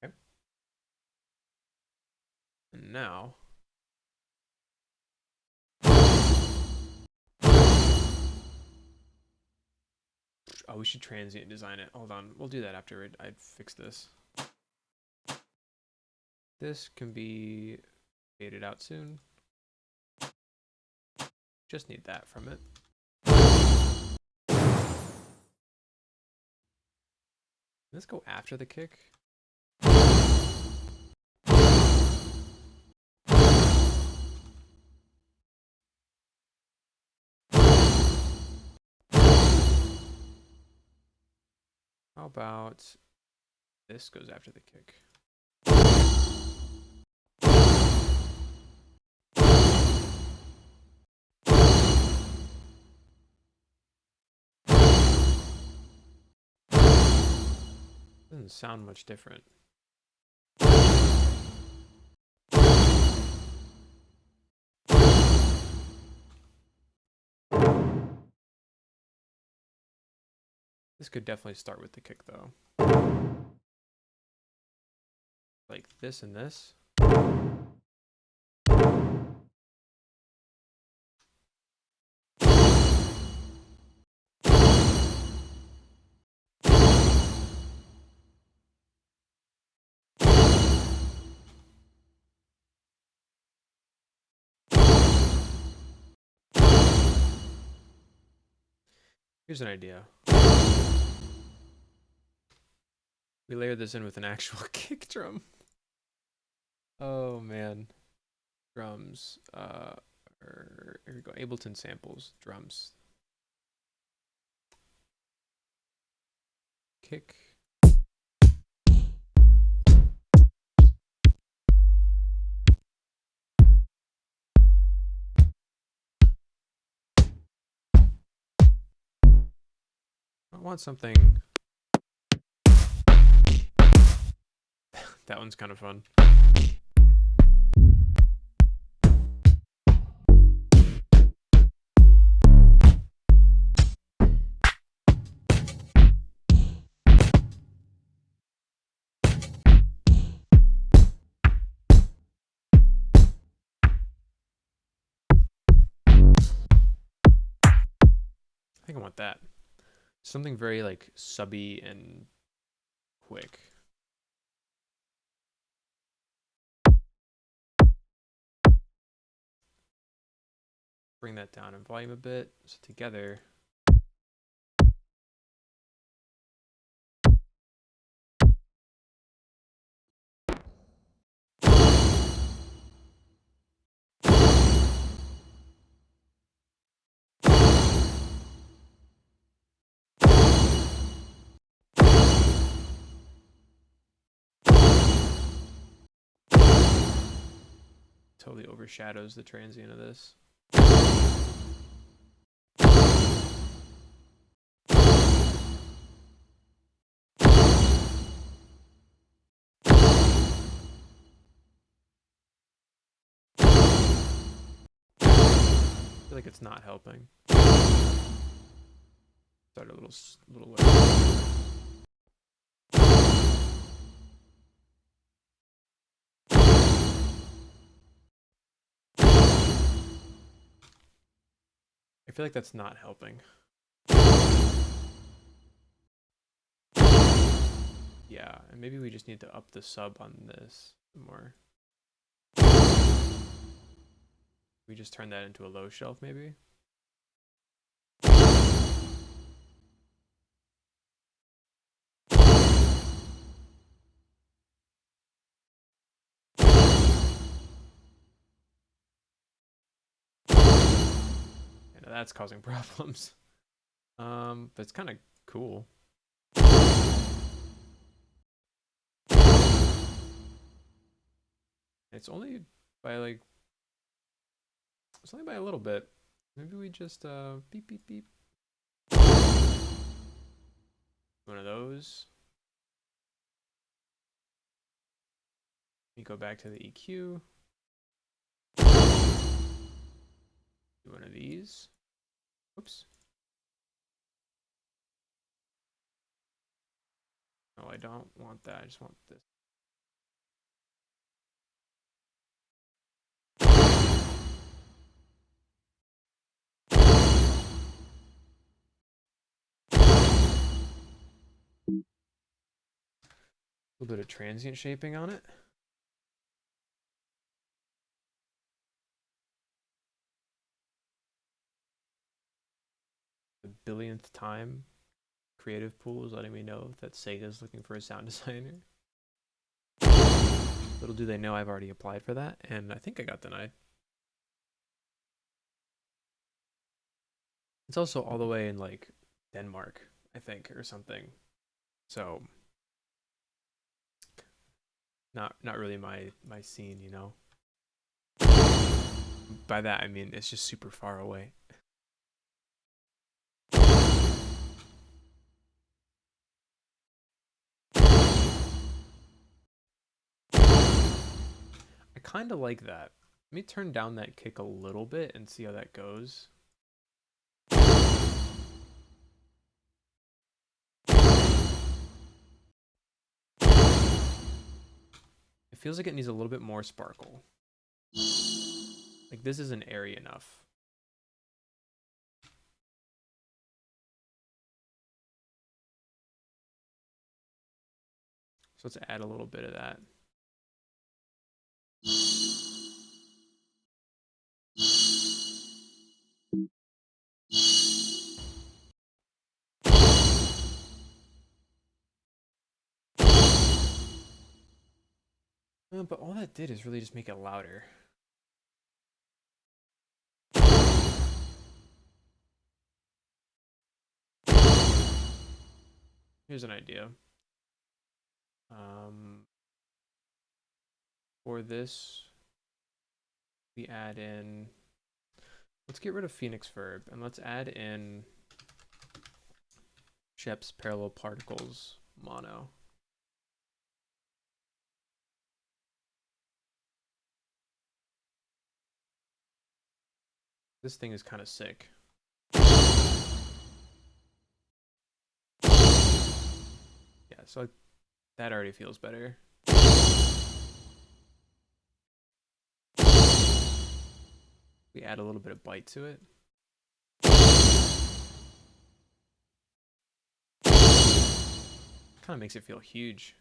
Okay. And now oh, we should transient design it. Hold on. We'll do that after I fix this. This can be faded out soon. Just need that from it. Let's go after the kick. How about this goes after the kick? Doesn't sound much different. This could definitely start with the kick though. Like this and this. Here's an idea. We layer this in with an actual kick drum. Oh man. Drums. Here we go. Ableton samples. Drums. Kick. I want something. That one's kind of fun. I think I want that. Something very like subby and quick. Bring that down in volume a bit. So together. Totally overshadows the transient of this. I feel like it's not helping. Start a little way. I feel like that's not helping. Yeah, and maybe we just need to up the sub on this more. We just turn that into a low shelf, maybe? Yeah, that's causing problems. But it's kind of cool. It's only by like, it's only by a little bit. Maybe we just beep beep beep. One of those. We go back to the EQ. Do one of these. Oops. Oh, I don't want that. I just want this. A little bit of transient shaping on it. The billionth time Creative Pool is letting me know that Sega's looking for a sound designer. Little do they know I've already applied for that, and I think I got denied. It's also all the way in like Denmark, I think, or something. So not really my scene, you know. By that I mean it's just super far away. I kind of like that. Let me turn down that kick a little bit and see how that goes. feels like it needs a little bit more sparkle. Like this isn't airy enough. So let's add a little bit of that. But all that did is really just make it louder. Here's an idea. For this, we add in, let's get rid of Phoenix Verb and let's add in Shep's Parallel Particles mono. This thing is kind of sick. Yeah, so that already feels better. We add a little bit of bite to it. Kind of makes it feel huge.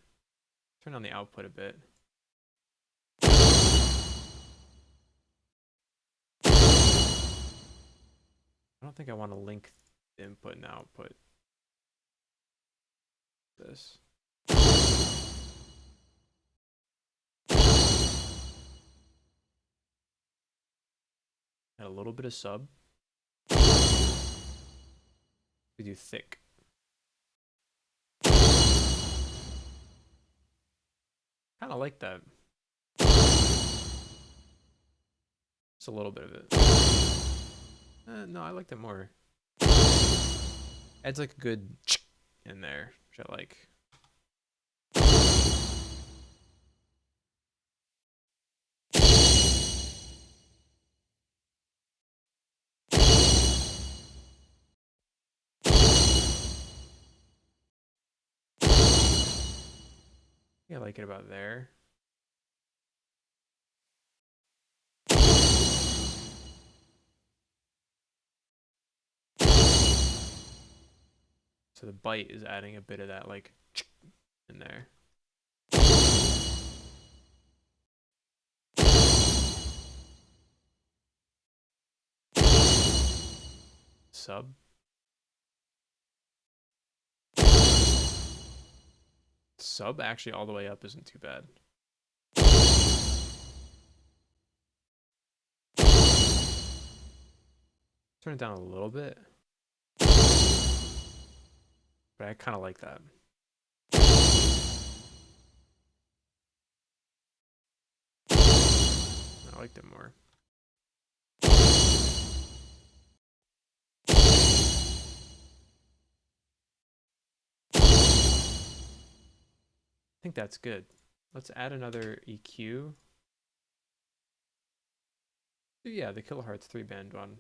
Turn on the output a bit. I don't think I want to link the input and output. This. Add a little bit of sub. We do thick. Kind of like that. Just a little bit of it. No, I liked it more. Adds like a good in there, which I like. Yeah, I like it about there. So the bite is adding a bit of that like in there. Sub. Sub actually all the way up isn't too bad. Turn it down a little bit. But I kind of like that. I liked it more. I think that's good. Let's add another EQ. Yeah, the kilohertz 3-band one.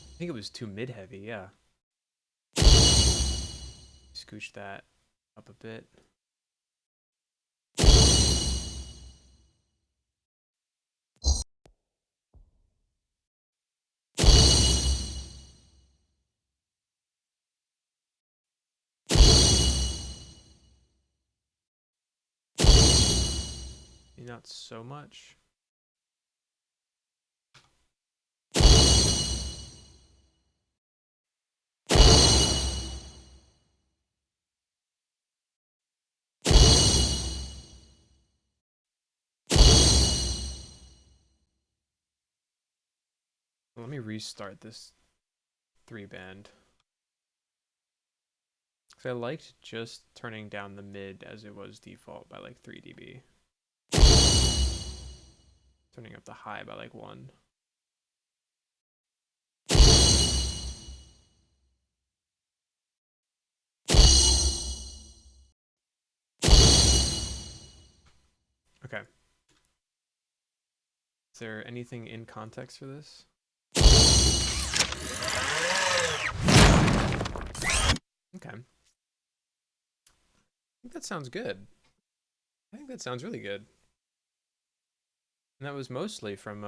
I think it was too mid-heavy, yeah. Scooch that up a bit. Not so much. Let me restart this 3-band. Because I liked just turning down the mid as it was default by like 3 dB. Turning up the high by like 1. Okay. Is there anything in context for this? Okay. I think that sounds good. I think that sounds really good. And that was mostly from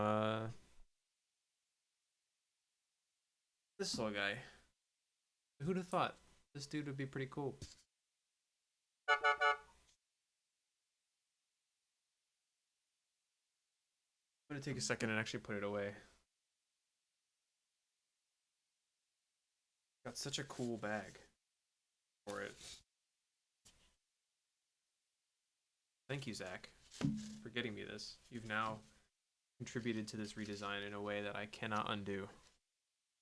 this little guy. Who'd have thought this dude would be pretty cool? I'm gonna take a second and actually put it away. Got such a cool bag for it. Thank you, Zach, for getting me this. You've now contributed to this redesign in a way that I cannot undo.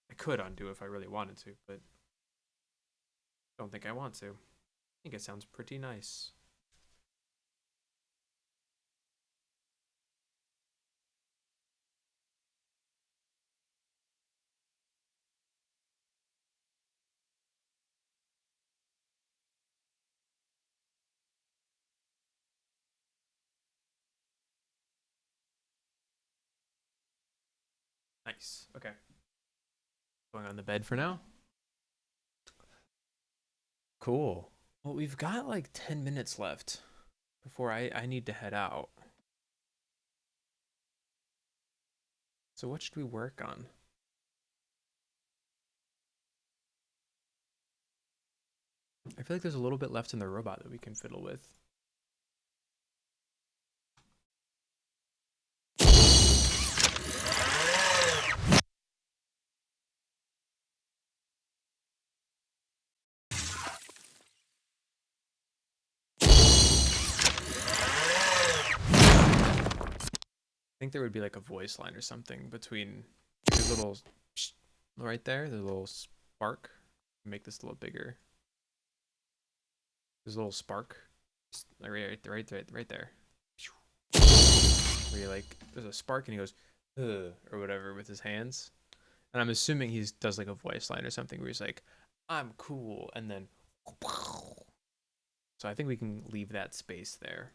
I could undo if I really wanted to, but don't think I want to. I think it sounds pretty nice. Nice. Okay. Going on the bed for now. Cool. Well, we've got like 10 minutes left before I need to head out. So what should we work on? I feel like there's a little bit left in the robot that we can fiddle with. I think there would be like a voice line or something between the little right there, the little spark. Make this a little bigger. There's a little spark, right there. Where you like, there's a spark and he goes, or whatever with his hands. And I'm assuming he does like a voice line or something where he's like, "I'm cool," and then. So I think we can leave that space there.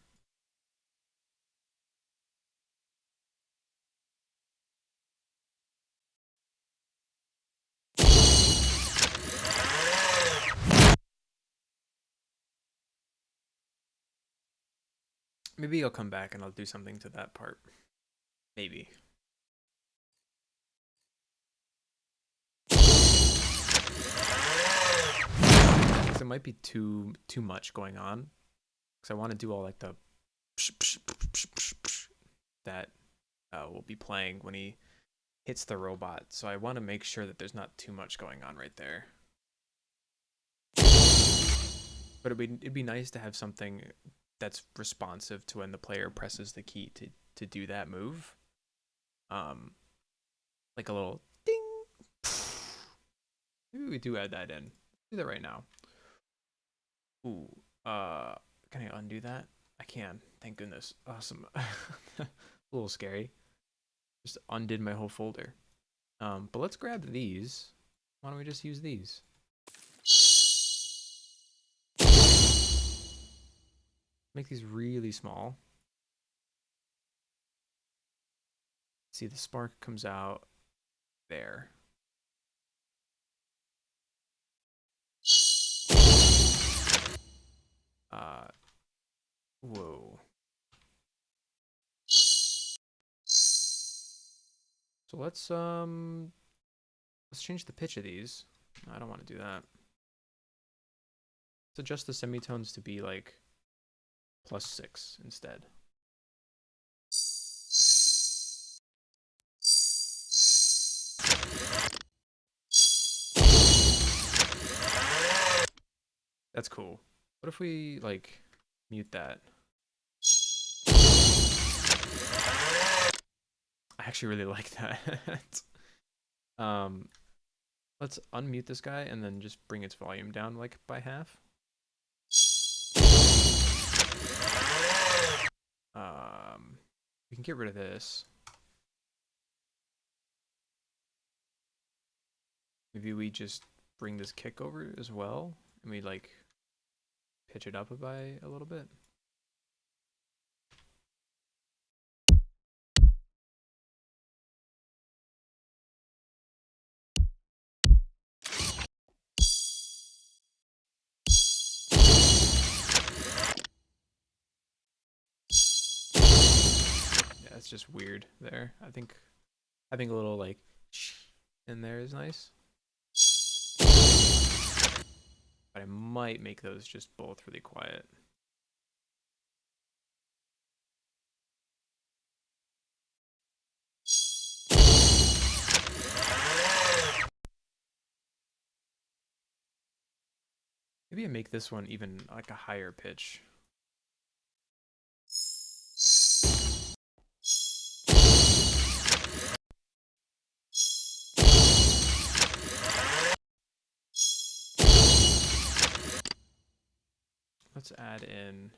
Maybe I'll come back and I'll do something to that part. Maybe. It might be too much going on because I want to do all like the that will be playing when he hits the robot. So I want to make sure that there's not too much going on right there. But it'd be nice to have something that's responsive to when the player presses the key to do that move. Like a little ding. Maybe we do add that in. Do that right now. Ooh, can I undo that? I can. Thank goodness. Awesome. A little scary. Just undid my whole folder. But let's grab these. Why don't we just use these? Make these really small. See, the spark comes out there. Whoa. So let's change the pitch of these. I don't want to do that. Let's adjust the semitones to be like +6 instead. That's cool. What if we like mute that? I actually really like that. Let's unmute this guy and then just bring its volume down like by half. We can get rid of this. Maybe we just bring this kick over as well and we like pitch it up by a little bit. that's just weird there. I think having a little like in there is nice. But I might make those just both really quiet. Maybe I make this one even like a higher pitch. Let's add in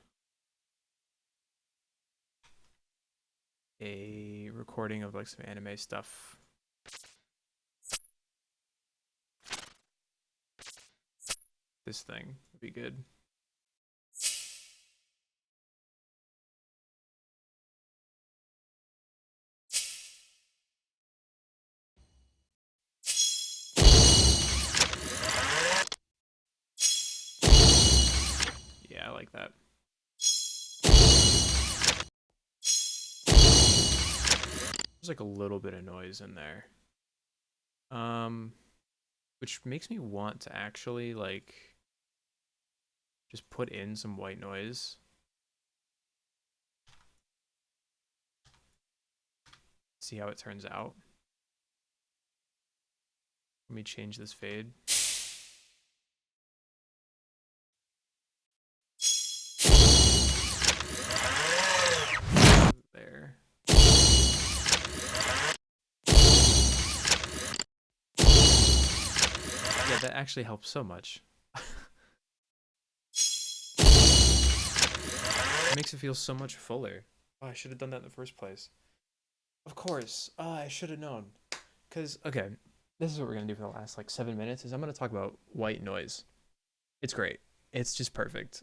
a recording of like some anime stuff. This thing would be good. Yeah, I like that. There's like a little bit of noise in there. Which makes me want to actually like just put in some white noise. See how it turns out. Let me change this fade. There. Yeah, that actually helps so much. It makes it feel so much fuller. Oh, I should have done that in the first place. Of course. I should have known. Because, okay, this is what we're going to do for the last like 7 minutes is I'm going to talk about white noise. It's great. It's just perfect.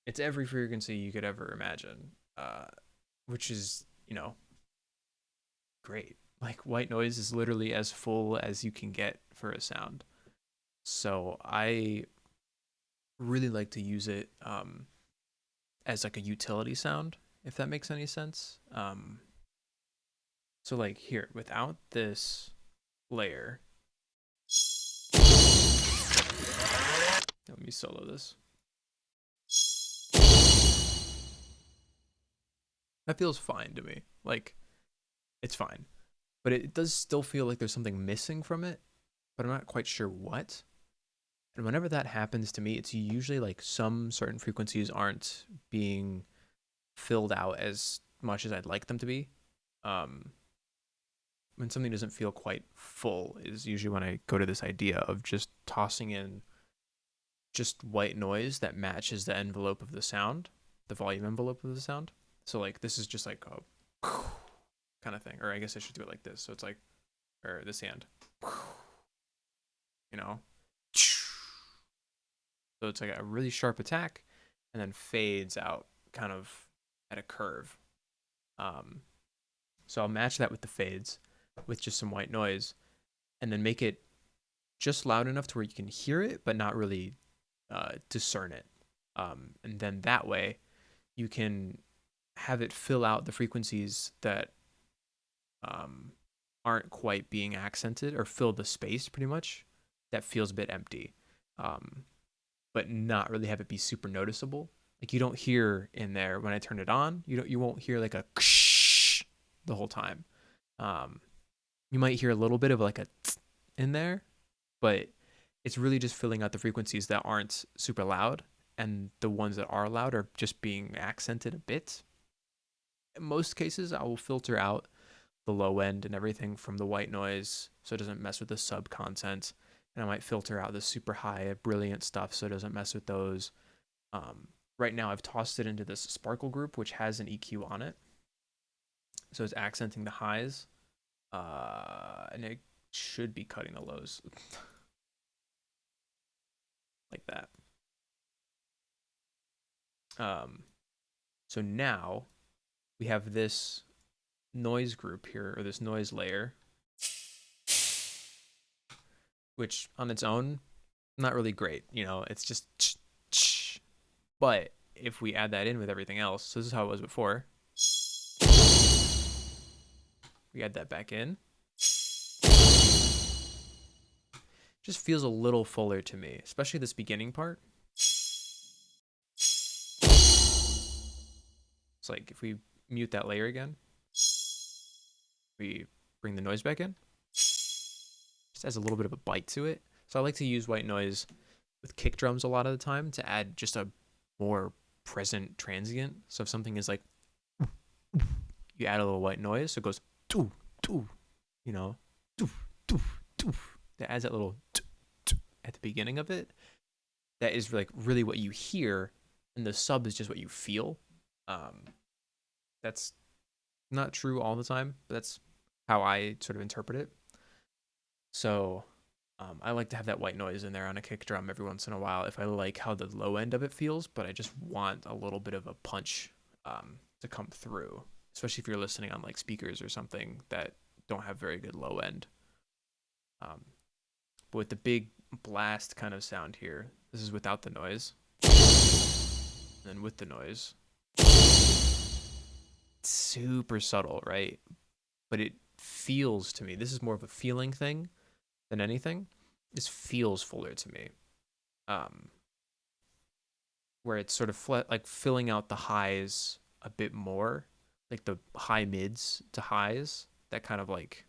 It's every frequency you could ever imagine, which is, you know, great. Like white noise is literally as full as you can get for a sound. So I really like to use it as like a utility sound, if that makes any sense. So like here, without this layer, let me solo this. That feels fine to me. Like, it's fine. But it does still feel like there's something missing from it, but I'm not quite sure what. And whenever that happens to me, it's usually like some certain frequencies aren't being filled out as much as I'd like them to be. When something doesn't feel quite full is usually when I go to this idea of just tossing in just white noise that matches the envelope of the sound, the volume envelope of the sound. So like this is just like a kind of thing, or I guess I should do it like this. So it's like, or this hand, you know. So it's like a really sharp attack and then fades out kind of at a curve. So I'll match that with the fades with just some white noise and then make it just loud enough to where you can hear it, but not really discern it. And then that way you can have it fill out the frequencies that aren't quite being accented or fill the space pretty much that feels a bit empty. But not really have it be super noticeable. Like you don't hear in there when I turn it on, you won't hear like a the whole time. You might hear a little bit of like a in there, but it's really just filling out the frequencies that aren't super loud, and the ones that are loud are just being accented a bit. In most cases, I will filter out the low end and everything from the white noise so it doesn't mess with the sub content. And I might filter out the super high, brilliant stuff so it doesn't mess with those. Right now, I've tossed it into this sparkle group, which has an EQ on it. So it's accenting the highs. And it should be cutting the lows. Like that. So now we have this noise group here, or this noise layer, which on its own, not really great. You know, it's just, but if we add that in with everything else, so this is how it was before. We add that back in. Just feels a little fuller to me, especially this beginning part. It's like if we mute that layer again, we bring the noise back in. Just has a little bit of a bite to it. So I like to use white noise with kick drums a lot of the time to add just a more present transient. So if something is like, you add a little white noise, so it goes doo doo, you know, doo doo doo. That adds that little at the beginning of it. That is like really what you hear, and the sub is just what you feel. That's not true all the time, but that's how I sort of interpret it. So I like to have that white noise in there on a kick drum every once in a while if I like how the low end of it feels, but I just want a little bit of a punch to come through, especially if you're listening on like speakers or something that don't have very good low end. But with the big blast kind of sound here, this is without the noise. And then with the noise, it's super subtle, right? But it feels to me, this is more of a feeling thing than anything. This feels fuller to me. Where it's sort of like filling out the highs a bit more, like the high mids to highs, that kind of like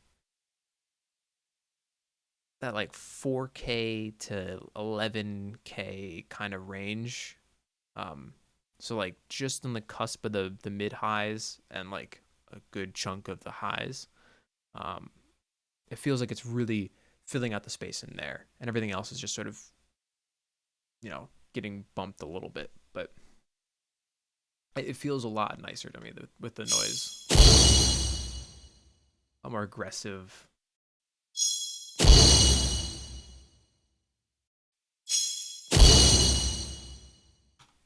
that like 4K to 11K kind of range. So like just on the cusp of the mid highs and like a good chunk of the highs. It feels like it's really filling out the space in there, and everything else is just sort of, getting bumped a little bit. But it feels a lot nicer to me with the noise. A more aggressive.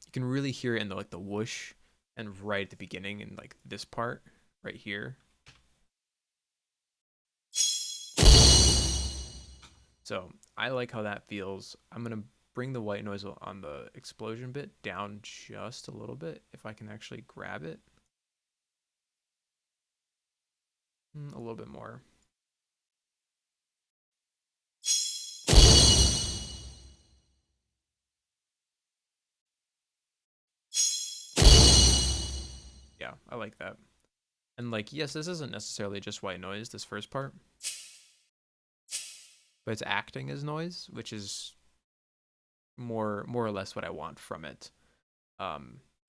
You can really hear it in the whoosh and right at the beginning and like this part right here. So I like how that feels. I'm going to bring the white noise on the explosion bit down just a little bit if I can actually grab it. A little bit more. Yeah, I like that. And like, yes, this isn't necessarily just white noise, this first part, but it's acting as noise, which is more or less what I want from it.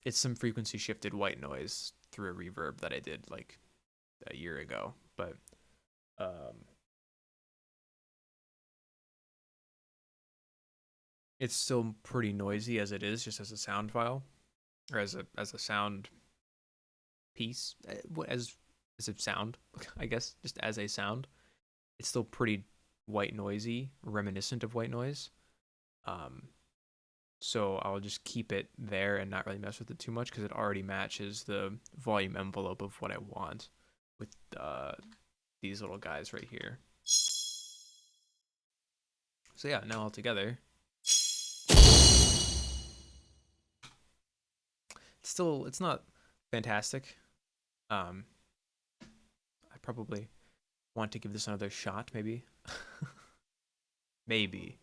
It's some frequency shifted white noise through a reverb that I did like a year ago, but it's still pretty noisy as it is, just as a sound file or as a sound piece, as a sound, I guess, just as a sound. It's still pretty white noisy, reminiscent of white noise. So I'll just keep it there and not really mess with it too much because it already matches the volume envelope of what I want with these little guys right here. So yeah, now all together, it's not fantastic. I probably want to give this another shot, maybe. Maybe.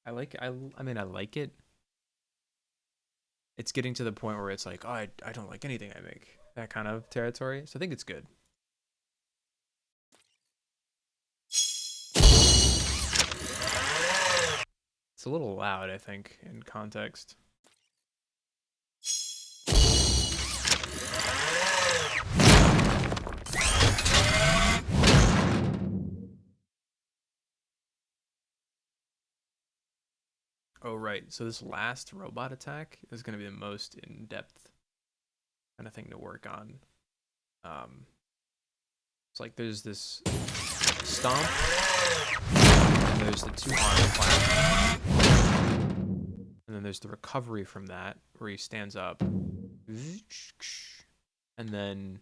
I mean, I like it. It's getting to the point where it's like, oh, I don't like anything I make. That kind of territory. So I think it's good. It's a little loud, I think, in context. Oh, right. So this last robot attack is going to be the most in-depth kind of thing to work on. It's like there's this stomp, and there's the 2-arm clap, and then there's the recovery from that, where he stands up, and then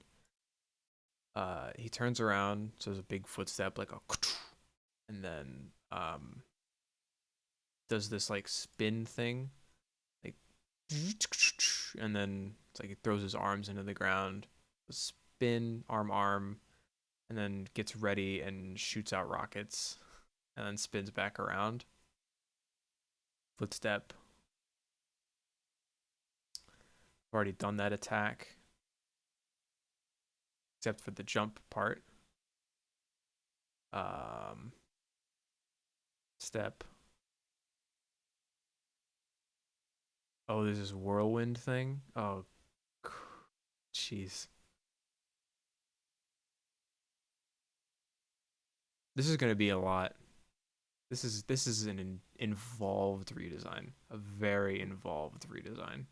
he turns around, so there's a big footstep, like a, and then does this like spin thing, like, and then it's like he throws his arms into the ground, spin, arm, and then gets ready and shoots out rockets and then spins back around. Footstep. I've already done that attack, except for the jump part. Step. Oh, there's this whirlwind thing. Oh, jeez. This is going to be a lot. This is an involved redesign, a very involved redesign.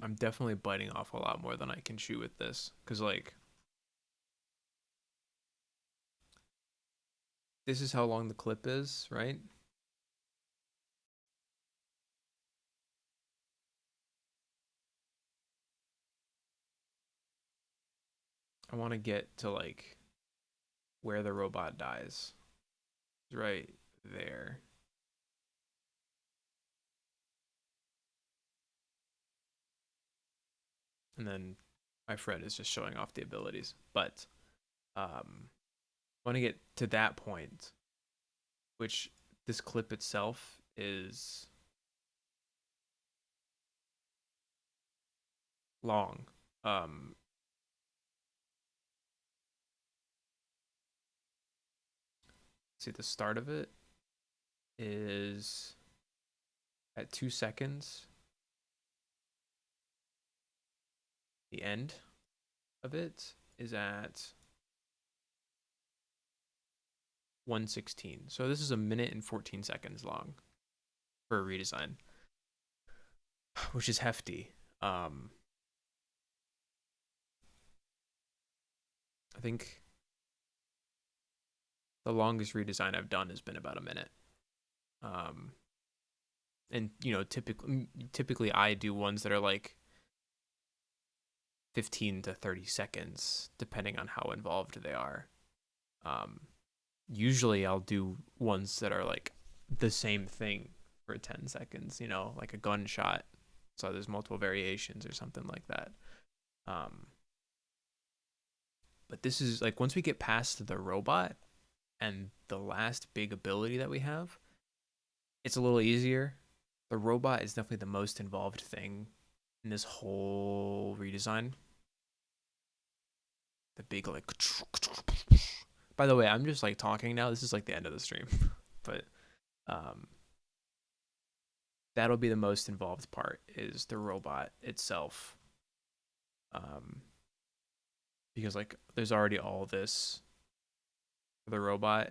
I'm definitely biting off a lot more than I can chew with this, because like this is how long the clip is, right? I want to get to like where the robot dies. Right there. And then my friend is just showing off the abilities. But I want to get to that point, which this clip itself is long. See, the start of it is at 2 seconds. The end of it is at 1:16. So this is a minute and 14 seconds long for a redesign, which is hefty. I think the longest redesign I've done has been about a minute. And you know, typically I do ones that are like 15 to 30 seconds, depending on how involved they are. Usually I'll do ones that are like the same thing for 10 seconds, you know, like a gunshot. So there's multiple variations or something like that. But this is like once we get past the robot and the last big ability that we have, it's a little easier. The robot is definitely the most involved thing in this whole redesign. The big like. By the way, I'm just like talking now. This is like the end of the stream, but that'll be the most involved part is the robot itself. Because like there's already all this for the robot,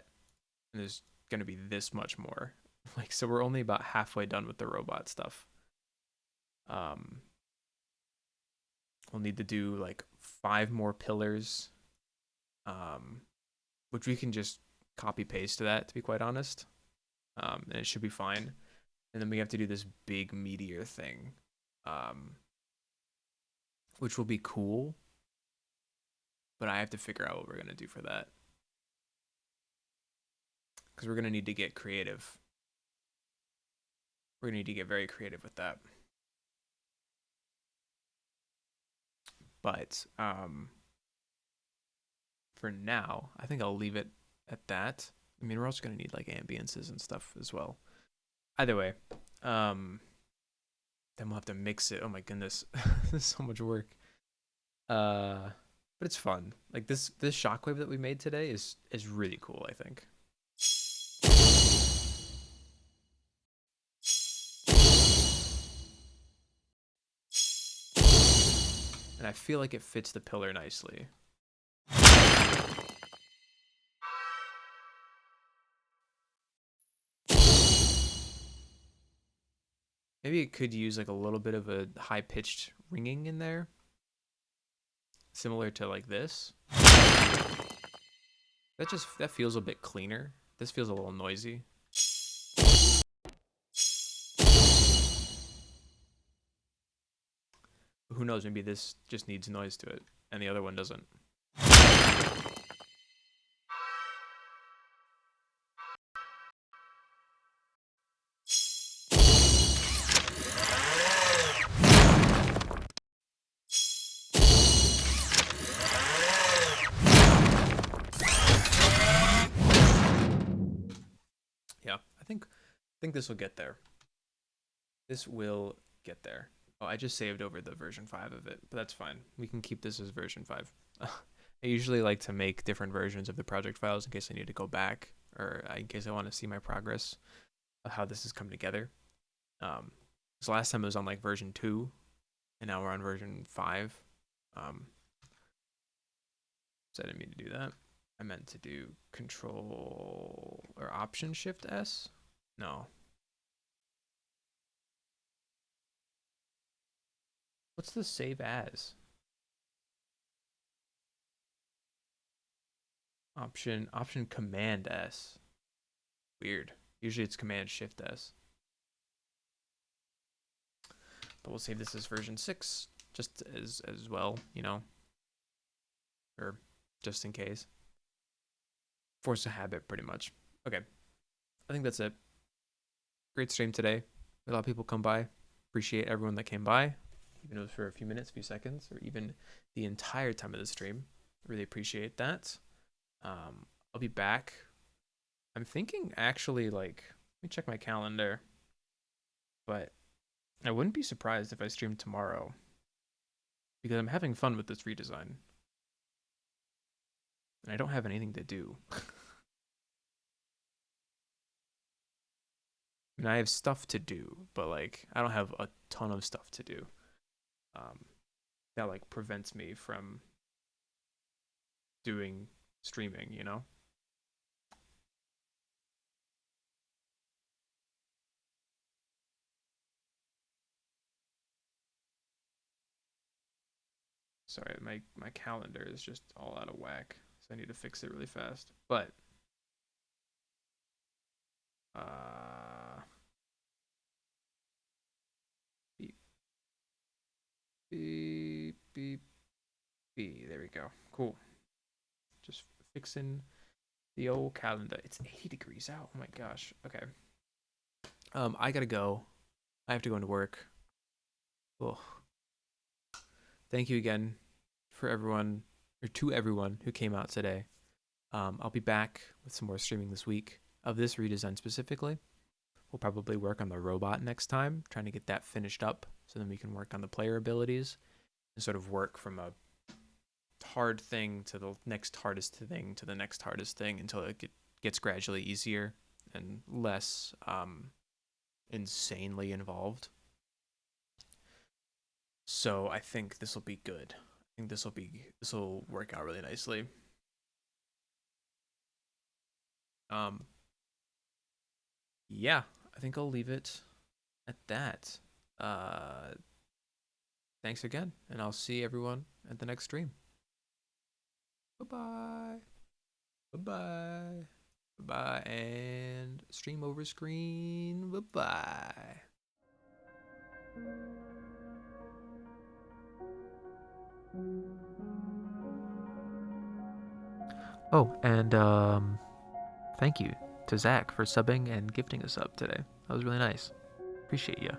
and there's gonna be this much more. Like so, we're only about halfway done with the robot stuff. We'll need to do like 5 more pillars, which we can just copy paste to that, to be quite honest, and it should be fine. And then we have to do this big meteor thing, which will be cool, but I have to figure out what we're gonna do for that because we're gonna need to get creative. We're gonna need to get very creative with that. But for now, I think I'll leave it at that. I mean, we're also gonna need like ambiances and stuff as well. Either way, then we'll have to mix it. Oh my goodness, there's so much work. But it's fun. Like this shockwave that we made today is really cool, I think. And I feel like it fits the pillar nicely. Maybe it could use like a little bit of a high-pitched ringing in there. Similar to like this. That feels a bit cleaner. This feels a little noisy. Who knows, maybe this just needs noise to it and the other one doesn't. I think this will get there. This will get there. Oh, I just saved over the version 5 of it, but that's fine. We can keep this as version 5. I usually like to make different versions of the project files in case I need to go back or in case I want to see my progress of how this has come together. So last time it was on like version 2, and now we're on version 5. So I didn't mean to do that. I meant to do Control or Option Shift S. No. What's the save as? Option Command S. Weird. Usually it's Command Shift S. But we'll save this as version 6 just as well, you know. Or just in case. Force a habit pretty much. Okay. I think that's it. Great stream today. A lot of people come by. Appreciate everyone that came by, even if it was for a few minutes, a few seconds, or even the entire time of the stream. Really appreciate that. I'll be back. I'm thinking actually, like, let me check my calendar. But I wouldn't be surprised if I streamed tomorrow, because I'm having fun with this redesign. And I don't have anything to do. I mean, I have stuff to do, but like I don't have a ton of stuff to do. That like prevents me from doing streaming, you know? Sorry, my calendar is just all out of whack, so I need to fix it really fast. But beep beep beep beep. There we go. Cool. Just fixing the old calendar. It's 80 degrees out. Oh my gosh. Okay. I gotta go. I have to go into work. Ugh. Thank you again for everyone, or to everyone who came out today. I'll be back with some more streaming this week of this redesign specifically. We'll probably work on the robot next time, trying to get that finished up so then we can work on the player abilities and sort of work from a hard thing to the next hardest thing to the next hardest thing until it gets gradually easier and less insanely involved. So I think this will be good. I think this will work out really nicely. Yeah, I think I'll leave it at that. Thanks again, and I'll see everyone at the next stream. Bye-bye. Bye-bye. Bye-bye, and stream over screen. Bye-bye. Oh, and thank you to Zach for subbing and gifting us up today. That was really nice. Appreciate you.